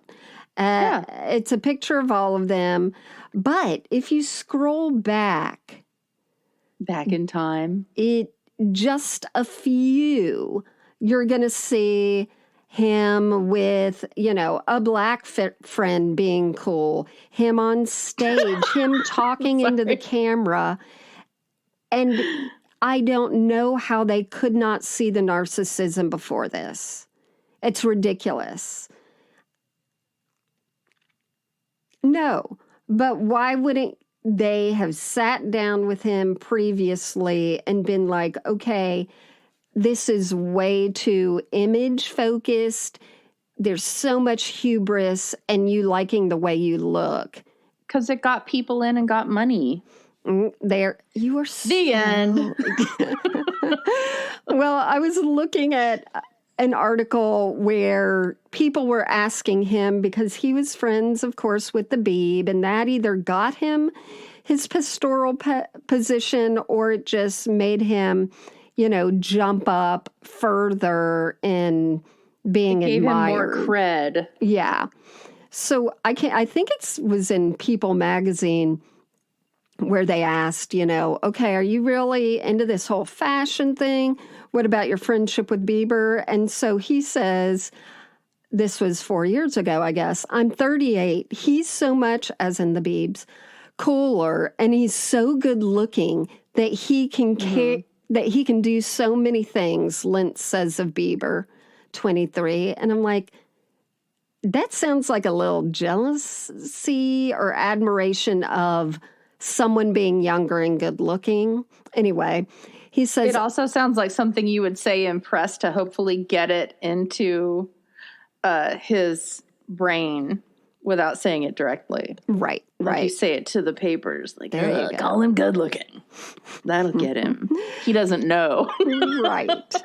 It's a picture of all of them. But if you scroll back in time, just a few, you're going to see him with, a black friend being cool, him on stage, him talking into the camera. And I don't know how they could not see the narcissism before this. It's ridiculous. No, but why wouldn't they have sat down with him previously and been like, okay, this is way too image focused. There's so much hubris and you liking the way you look. Because it got people in and got money. You are so... The end. Well, I was looking at an article where people were asking him, because he was friends, of course, with the Bieber, and that either got him his pastoral position or it just made him, jump up further in being admired. Gave him more cred. Yeah. So I think it was in People magazine where they asked, okay, are you really into this whole fashion thing? What about your friendship with Bieber? And so he says, this was 4 years ago, I guess, I'm 38. He's so much, as in the Biebs, cooler, and he's so good looking that he can that he can do so many things, Lentz says of Bieber, 23. And I'm like, that sounds like a little jealousy or admiration of someone being younger and good looking. Anyway, he says It also sounds like something you would say in press to hopefully get it into his brain without saying it directly. right. Like you say it to the papers, like, There you go. call him good looking. That'll get him. He doesn't know. Right.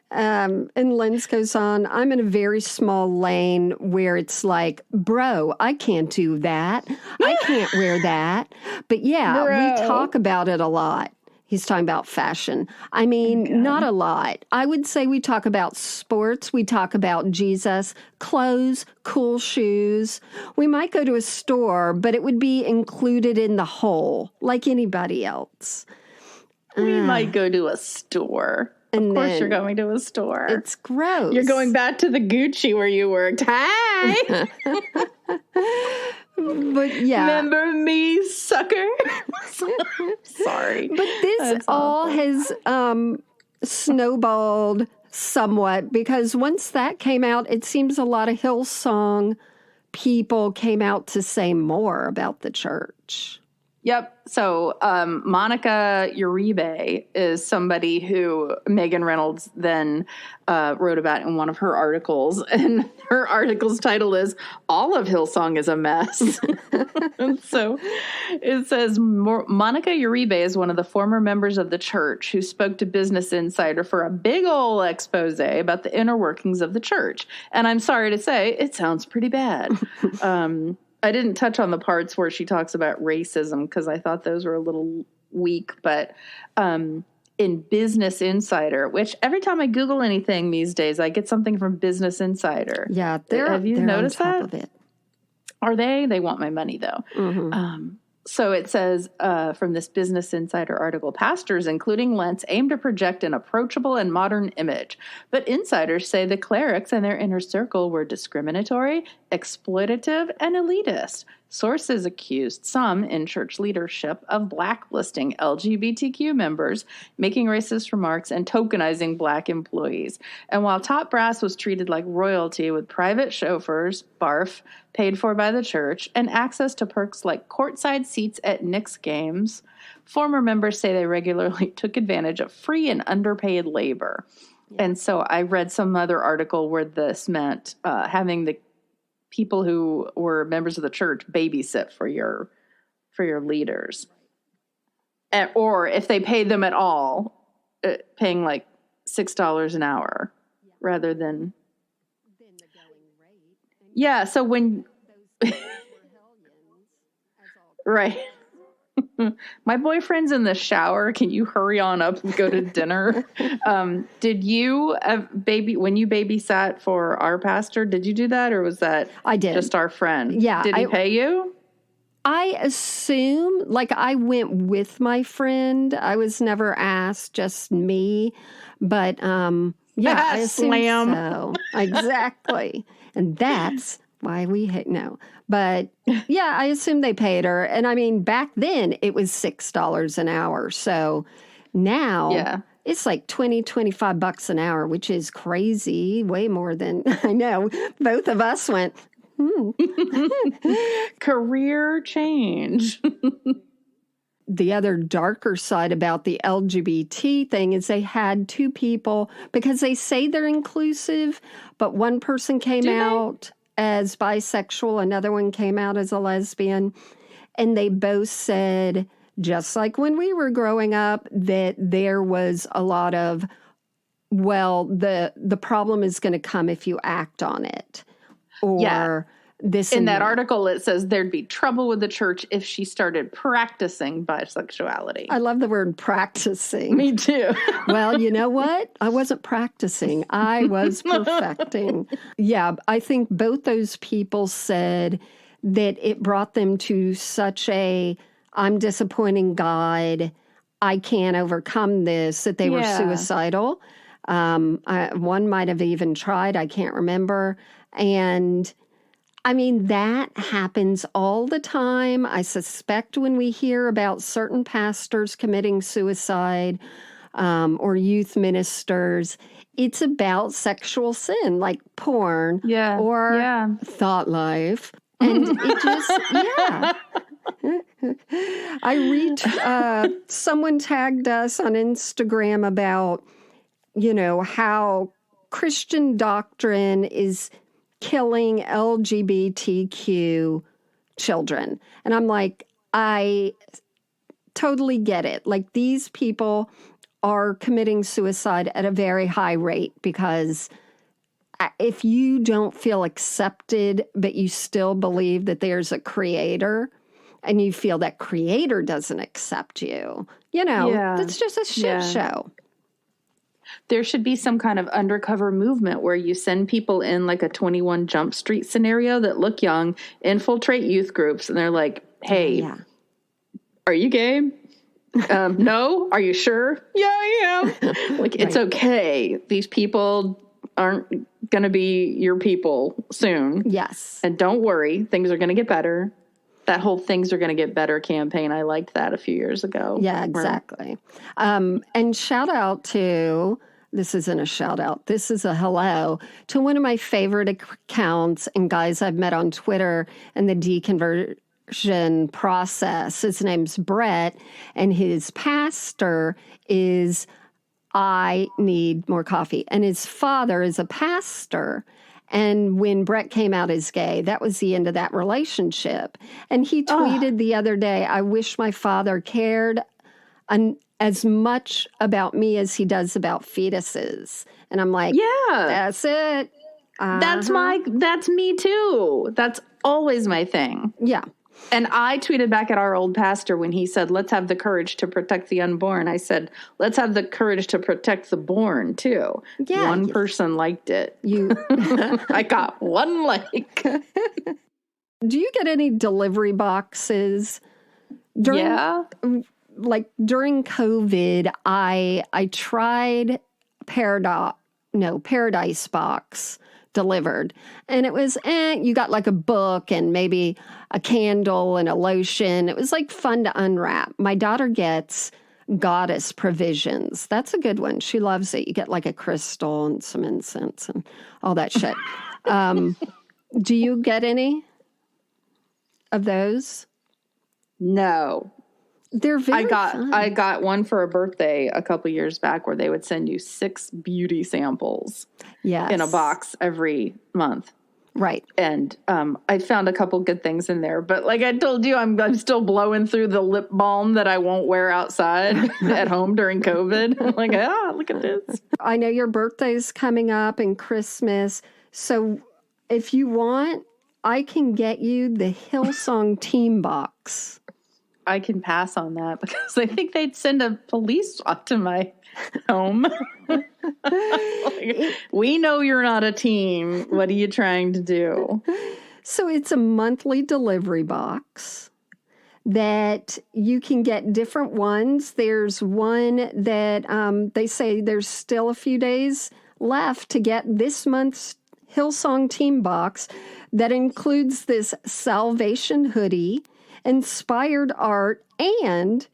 And Lentz goes on, I'm in a very small lane where it's like, bro, I can't do that. I can't wear that. But yeah, we talk about it a lot. He's talking about fashion. I mean, not a lot. I would say we talk about sports. We talk about Jesus, clothes, cool shoes. We might go to a store, but it would be included in the whole, like anybody else. We might go to a store. And Of course then you're going to a store. It's gross. You're going back to the Gucci where you worked. Hi! But yeah. Remember me, sucker? Sorry. But this all has snowballed somewhat because once that came out, it seems a lot of Hillsong people came out to say more about the church. Yep. So Monica Uribe is somebody who Megan Reynolds then wrote about in one of her articles. And her article's title is All of Hillsong is a Mess. And so it says Monica Uribe is one of the former members of the church who spoke to Business Insider for a big ol' expose about the inner workings of the church. And I'm sorry to say, it sounds pretty bad. I didn't touch on the parts where she talks about racism because I thought those were a little weak. But in Business Insider, which every time I Google anything these days, I get something from Business Insider. Yeah, have you noticed on top that? of it. Are they? They want my money though. Mm-hmm. So it says from this Business Insider article, pastors, including Lentz, aim to project an approachable and modern image. But insiders say the clerics and their inner circle were discriminatory, exploitative, and elitist. Sources accused some in church leadership of blacklisting LGBTQ members, making racist remarks, and tokenizing black employees. And while top brass was treated like royalty with private chauffeurs, barf, paid for by the church, and access to perks like courtside seats at Knicks games, former members say they regularly took advantage of free and underpaid labor. Yeah. And so I read some other article where this meant having the people who were members of the church babysit for your leaders. Or if they paid them at all, paying like $6 an hour rather than The going rate. yeah, so when Those people were hellions, as all right. My boyfriend's in the shower. Can you hurry on up and go to dinner? Did you when you babysat for our pastor, did you do that or was that I did. just our friend? Yeah, Did he pay you? I assume, like, I went with my friend. I was never asked, just me. But, yeah, I assume Slam. so. Exactly. And that's why we no. But, yeah, I assume they paid her. And, I mean, back then, it was $6 an hour. So now it's like $25 an hour, which is crazy. Way more than, I know. Both of us went, Career change. The other darker side about the LGBT thing is they had two people, because they say they're inclusive, but one person came out as bisexual, another one came out as a lesbian, and they both said, just like when we were growing up, that there was a lot of, well, the problem is going to come if you act on it. Or this in that article, it says there'd be trouble with the church if she started practicing bisexuality. I love the word practicing. Me too. Well, you know what? I wasn't practicing. I was perfecting. Yeah, I think both those people said that it brought them to such a, I'm disappointing God, I can't overcome this, that they were suicidal. One might have even tried, I can't remember. And I mean, that happens all the time. I suspect when we hear about certain pastors committing suicide, or youth ministers. It's about sexual sin, like porn or thought life. And it just, someone tagged us on Instagram about, how Christian doctrine is killing LGBTQ children. And I'm like, I totally get it. Like, these people are committing suicide at a very high rate because if you don't feel accepted, but you still believe that there's a creator and you feel that creator doesn't accept you, it's just a shit show. There should be some kind of undercover movement where you send people in like a 21 Jump Street scenario that look young, infiltrate youth groups, and they're like, hey, are you gay? No? Are you sure? Yeah, I am. Like, it's okay. These people aren't going to be your people soon. Yes. And don't worry, things are going to get better. That whole things are going to get better campaign, I liked that a few years ago. Yeah, exactly. And shout out to, this isn't a shout out, this is a hello to one of my favorite accounts and guys I've met on Twitter and the deconversion process. His name's Brett, and his pastor is I Need More Coffee. And his father is a pastor. And when Brett came out as gay, that was the end of that relationship. And he tweeted the other day, I wish my father cared as much about me as he does about fetuses. And I'm like, that's it. That's me too. That's always my thing. Yeah. And I tweeted back at our old pastor when he said, let's have the courage to protect the unborn. I said, let's have the courage to protect the born, too. Yeah, one person liked it. I got one like. Do you get any delivery boxes? During COVID, I tried Paradise Box delivered. And it was, you got like a book and maybe a candle and a lotion. It was like fun to unwrap. My daughter gets Goddess Provisions. That's a good one. She loves it. You get like a crystal and some incense and all that shit. Do you get any of those? No. They're very fun. I got one for a birthday a couple years back where they would send you 6 beauty samples in a box every month. Right. And I found a couple good things in there. But like I told you, I'm still blowing through the lip balm that I won't wear outside at home during COVID. I'm like, look at this. I know your birthday's coming up and Christmas. So if you want, I can get you the Hillsong team box. I can pass on that because I think they'd send a police up to my home. Like, we know you're not a teen. What are you trying to do? So it's a monthly delivery box that you can get different ones. There's one that they say there's still a few days left to get this month's Hillsong team box that includes this Salvation hoodie, inspired art, and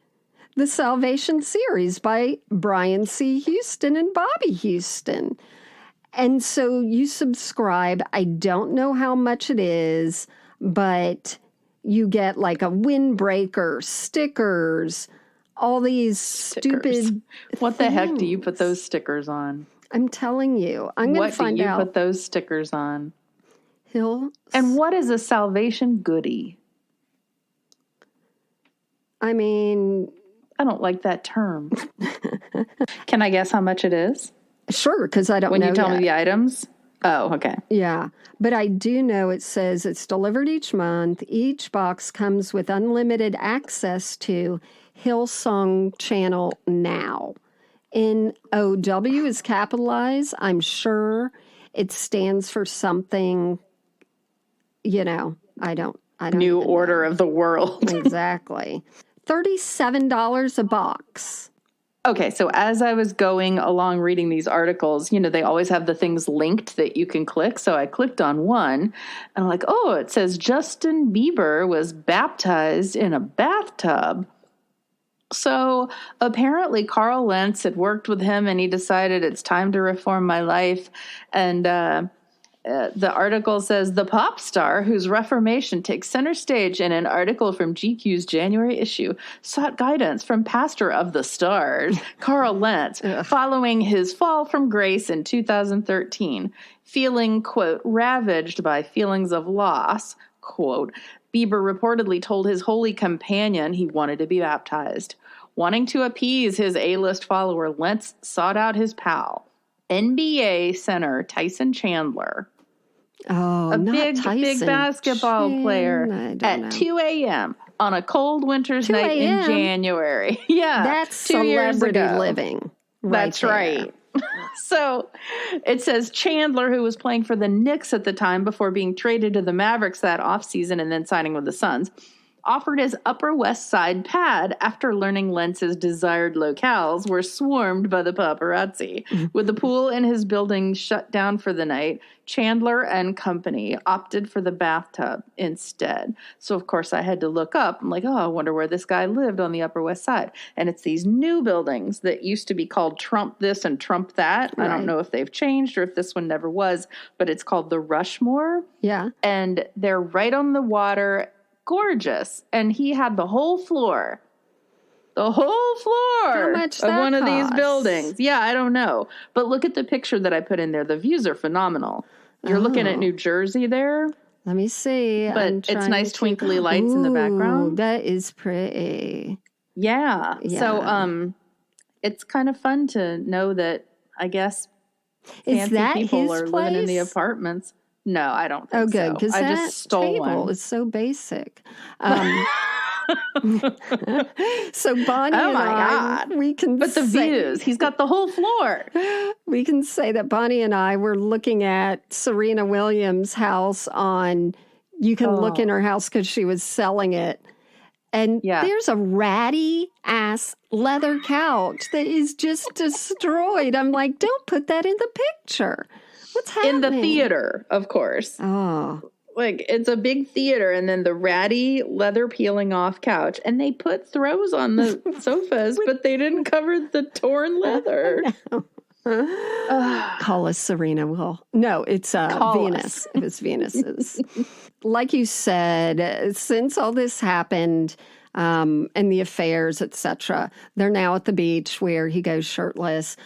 the Salvation series by Brian C. Houston and Bobby Houston. And so you subscribe. I don't know how much it is, but you get like a windbreaker, stickers, all these stupid What the heck do you put those stickers on? I'm telling you. I'm going to find out. What do you put those stickers on? And what is a Salvation goodie? I mean, I don't like that term. Can I guess how much it is? Sure, because I don't know. When you tell me the items? Oh, okay. Yeah, but I do know it says it's delivered each month. Each box comes with unlimited access to Hillsong Channel Now. NOW is capitalized. I'm sure it stands for something, I don't New Order of the World. Exactly. $37 a box. Okay, so as I was going along reading these articles, they always have the things linked that you can click. So I clicked on one, and I'm like, oh, it says Justin Bieber was baptized in a bathtub. So apparently Carl Lentz had worked with him and he decided it's time to reform my life. And the article says the pop star whose reformation takes center stage in an article from GQ's January issue sought guidance from pastor of the stars, Carl Lentz, following his fall from grace in 2013, feeling, quote, ravaged by feelings of loss, quote. Bieber reportedly told his holy companion he wanted to be baptized. Wanting to appease his A-list follower, Lentz sought out his pal, NBA center Tyson Chandler, Oh, a not big Tyson. basketball player, I don't at know. 2 a.m. on a cold winter's 2 night in a.m.? January. Yeah, That's 2 years celebrity ago. living. That's there. right. So it says Chandler, who was playing for the Knicks at the time before being traded to the Mavericks that offseason and then signing with the Suns, offered his Upper West Side pad after learning Lentz's desired locales were swarmed by the paparazzi. With the pool in his building shut down for the night, Chandler and company opted for the bathtub instead. So, of course, I had to look up. I'm like, oh, I wonder where this guy lived on the Upper West Side. And it's these new buildings that used to be called Trump this and Trump that. I Right. don't know if they've changed or if this one never was, but it's called the Rushmore. Yeah. And they're right on the water. Gorgeous. And he had the whole floor How much of that one of these costs? buildings. Yeah, I don't know. But look at the picture that I put in there. The views are phenomenal. You're looking at New Jersey there, Let me see. but I'm it's trying nice to- twinkly lights in the Ooh, background. That is pretty. Yeah. Yeah. So it's kind of fun to know that, I guess, Is fancy that people his are living in the place? apartments. No, I don't think Oh, good. so. Because I that just stole table one. is so basic. So Bonnie Oh and my I, God. we can But the say, views, he's got the whole floor. we can say that Bonnie and I were looking at Serena Williams' house on. You can look in her house because she was selling it. And Yeah. there's a ratty ass leather couch that is just destroyed. I'm like, don't put that in the picture. What's happening? In the theater, of course. Oh, Like, it's a big theater, and then the ratty leather peeling off couch. And they put throws on the sofas, but they didn't cover the torn leather. call us Serena. Well, no, it's Call Venus. us. It was Venus's. Like you said, since all this happened and the affairs, etc., they're now at the beach where he goes shirtless.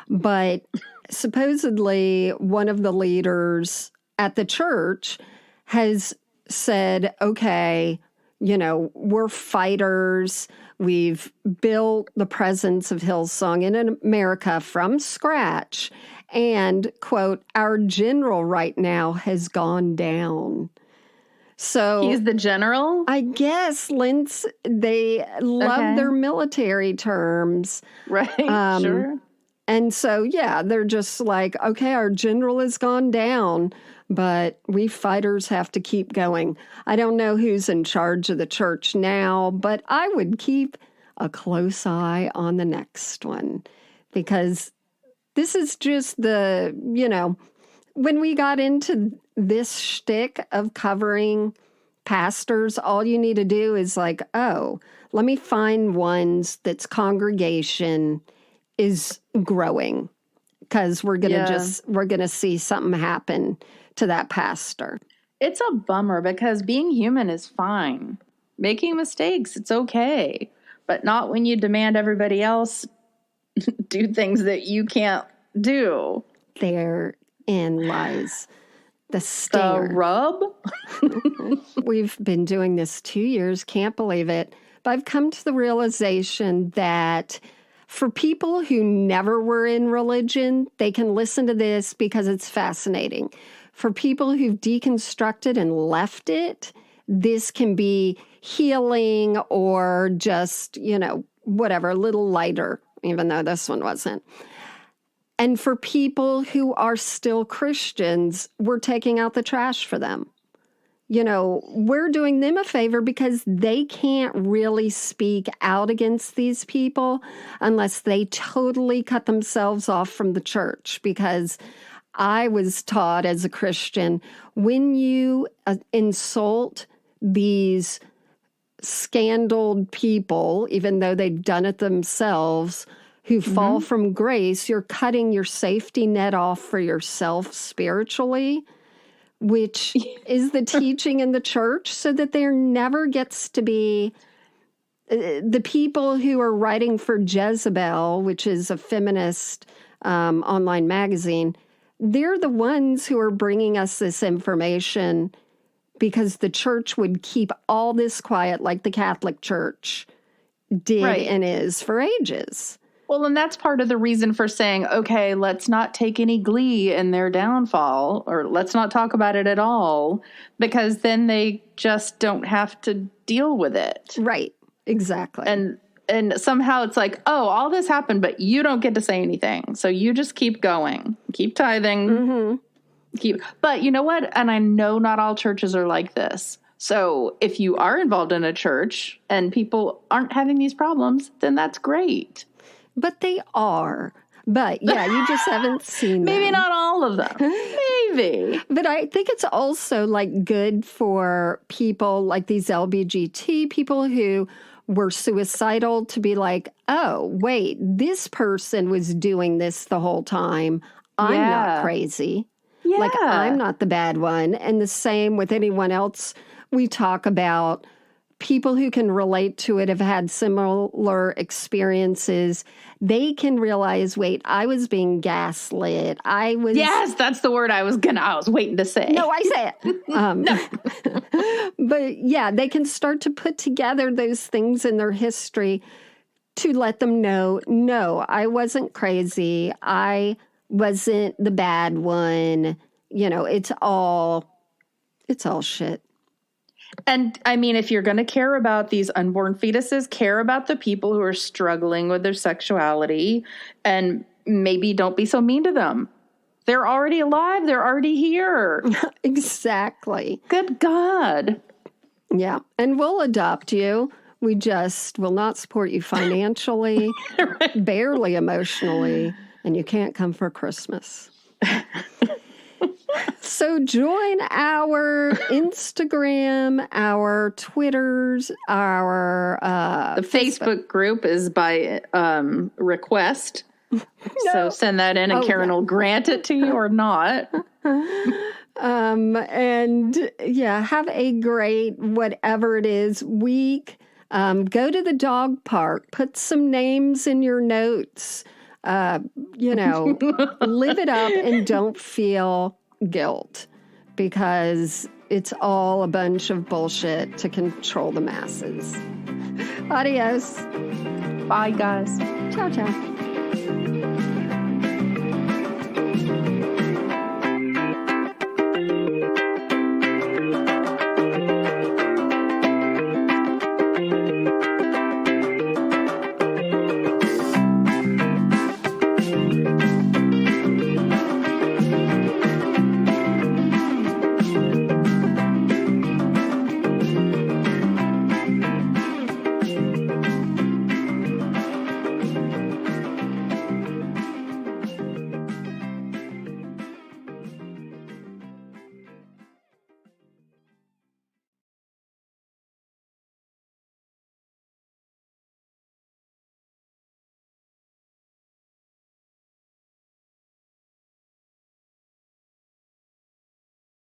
But supposedly one of the leaders at the church has said, okay, you know, we're fighters. We've built the presence of Hillsong in America from scratch. And, quote, our general right now has gone down. So He's the general? I guess Lentz, they love Okay. their military terms. Right, sure. And so, yeah, they're just like, okay, our general has gone down, but we fighters have to keep going. I don't know who's in charge of the church now, but I would keep a close eye on the next one because this is just the, you know, when we got into this shtick of covering pastors, all you need to do is like, oh, let me find ones that's congregation is growing because we're gonna see something happen to that pastor. It's a bummer because being human is fine. Making mistakes, it's okay. But not when you demand everybody else do things that you can't do. Therein lies the The stinger. rub? We've been doing this 2 years, can't believe it. But I've come to the realization that for people who never were in religion, they can listen to this because it's fascinating. For people who've deconstructed and left it, this can be healing or just, you know, whatever, a little lighter, even though this one wasn't. And for people who are still Christians, we're taking out the trash for them. You know, we're doing them a favor because they can't really speak out against these people unless they totally cut themselves off from the church. Because I was taught as a Christian, when you insult these scandaled people, even though they've done it themselves, who fall from grace, you're cutting your safety net off for yourself spiritually, which is the teaching in the church, so that there never gets to be the people who are writing for Jezebel, which is a feminist online magazine. They're the ones who are bringing us this information because the church would keep all this quiet, like the Catholic Church did and is for ages. Well, and that's part of the reason for saying, okay, let's not take any glee in their downfall, or let's not talk about it at all, because then they just don't have to deal with it. Right. Exactly. And somehow it's like, oh, all this happened, but you don't get to say anything. So you just keep going, keep tithing, But you know what? And I know not all churches are like this. So if you are involved in a church and people aren't having these problems, then that's great. But they are. But yeah, you just haven't seen Maybe them. not all of them. Maybe. But I think it's also like good for people like these LBGT people who were suicidal to be like, oh, wait, this person was doing this the whole time. I'm not crazy. Yeah. Like, I'm not the bad one. And the same with anyone else we talk about. People who can relate to it have had similar experiences. They can realize, wait, I was being gaslit. Yes, that's the word I was waiting to say. No, I say it. But yeah, they can start to put together those things in their history to let them know, no, I wasn't crazy. I wasn't the bad one. You know, it's all shit. And I mean, if you're going to care about these unborn fetuses, care about the people who are struggling with their sexuality, and maybe don't be so mean to them. They're already alive. They're already here. Exactly. Good God. Yeah. And we'll adopt you. We just will not support you financially, barely emotionally, and you can't come for Christmas. So join our Instagram, our Twitters, our the Facebook group is by request. So send that in, and Karen will grant it to you or not. And yeah, have a great whatever it is week. Go to the dog park. Put some names in your notes. Live it up and don't feel guilt, because it's all a bunch of bullshit to control the masses. Adios. Bye, guys. Ciao, ciao.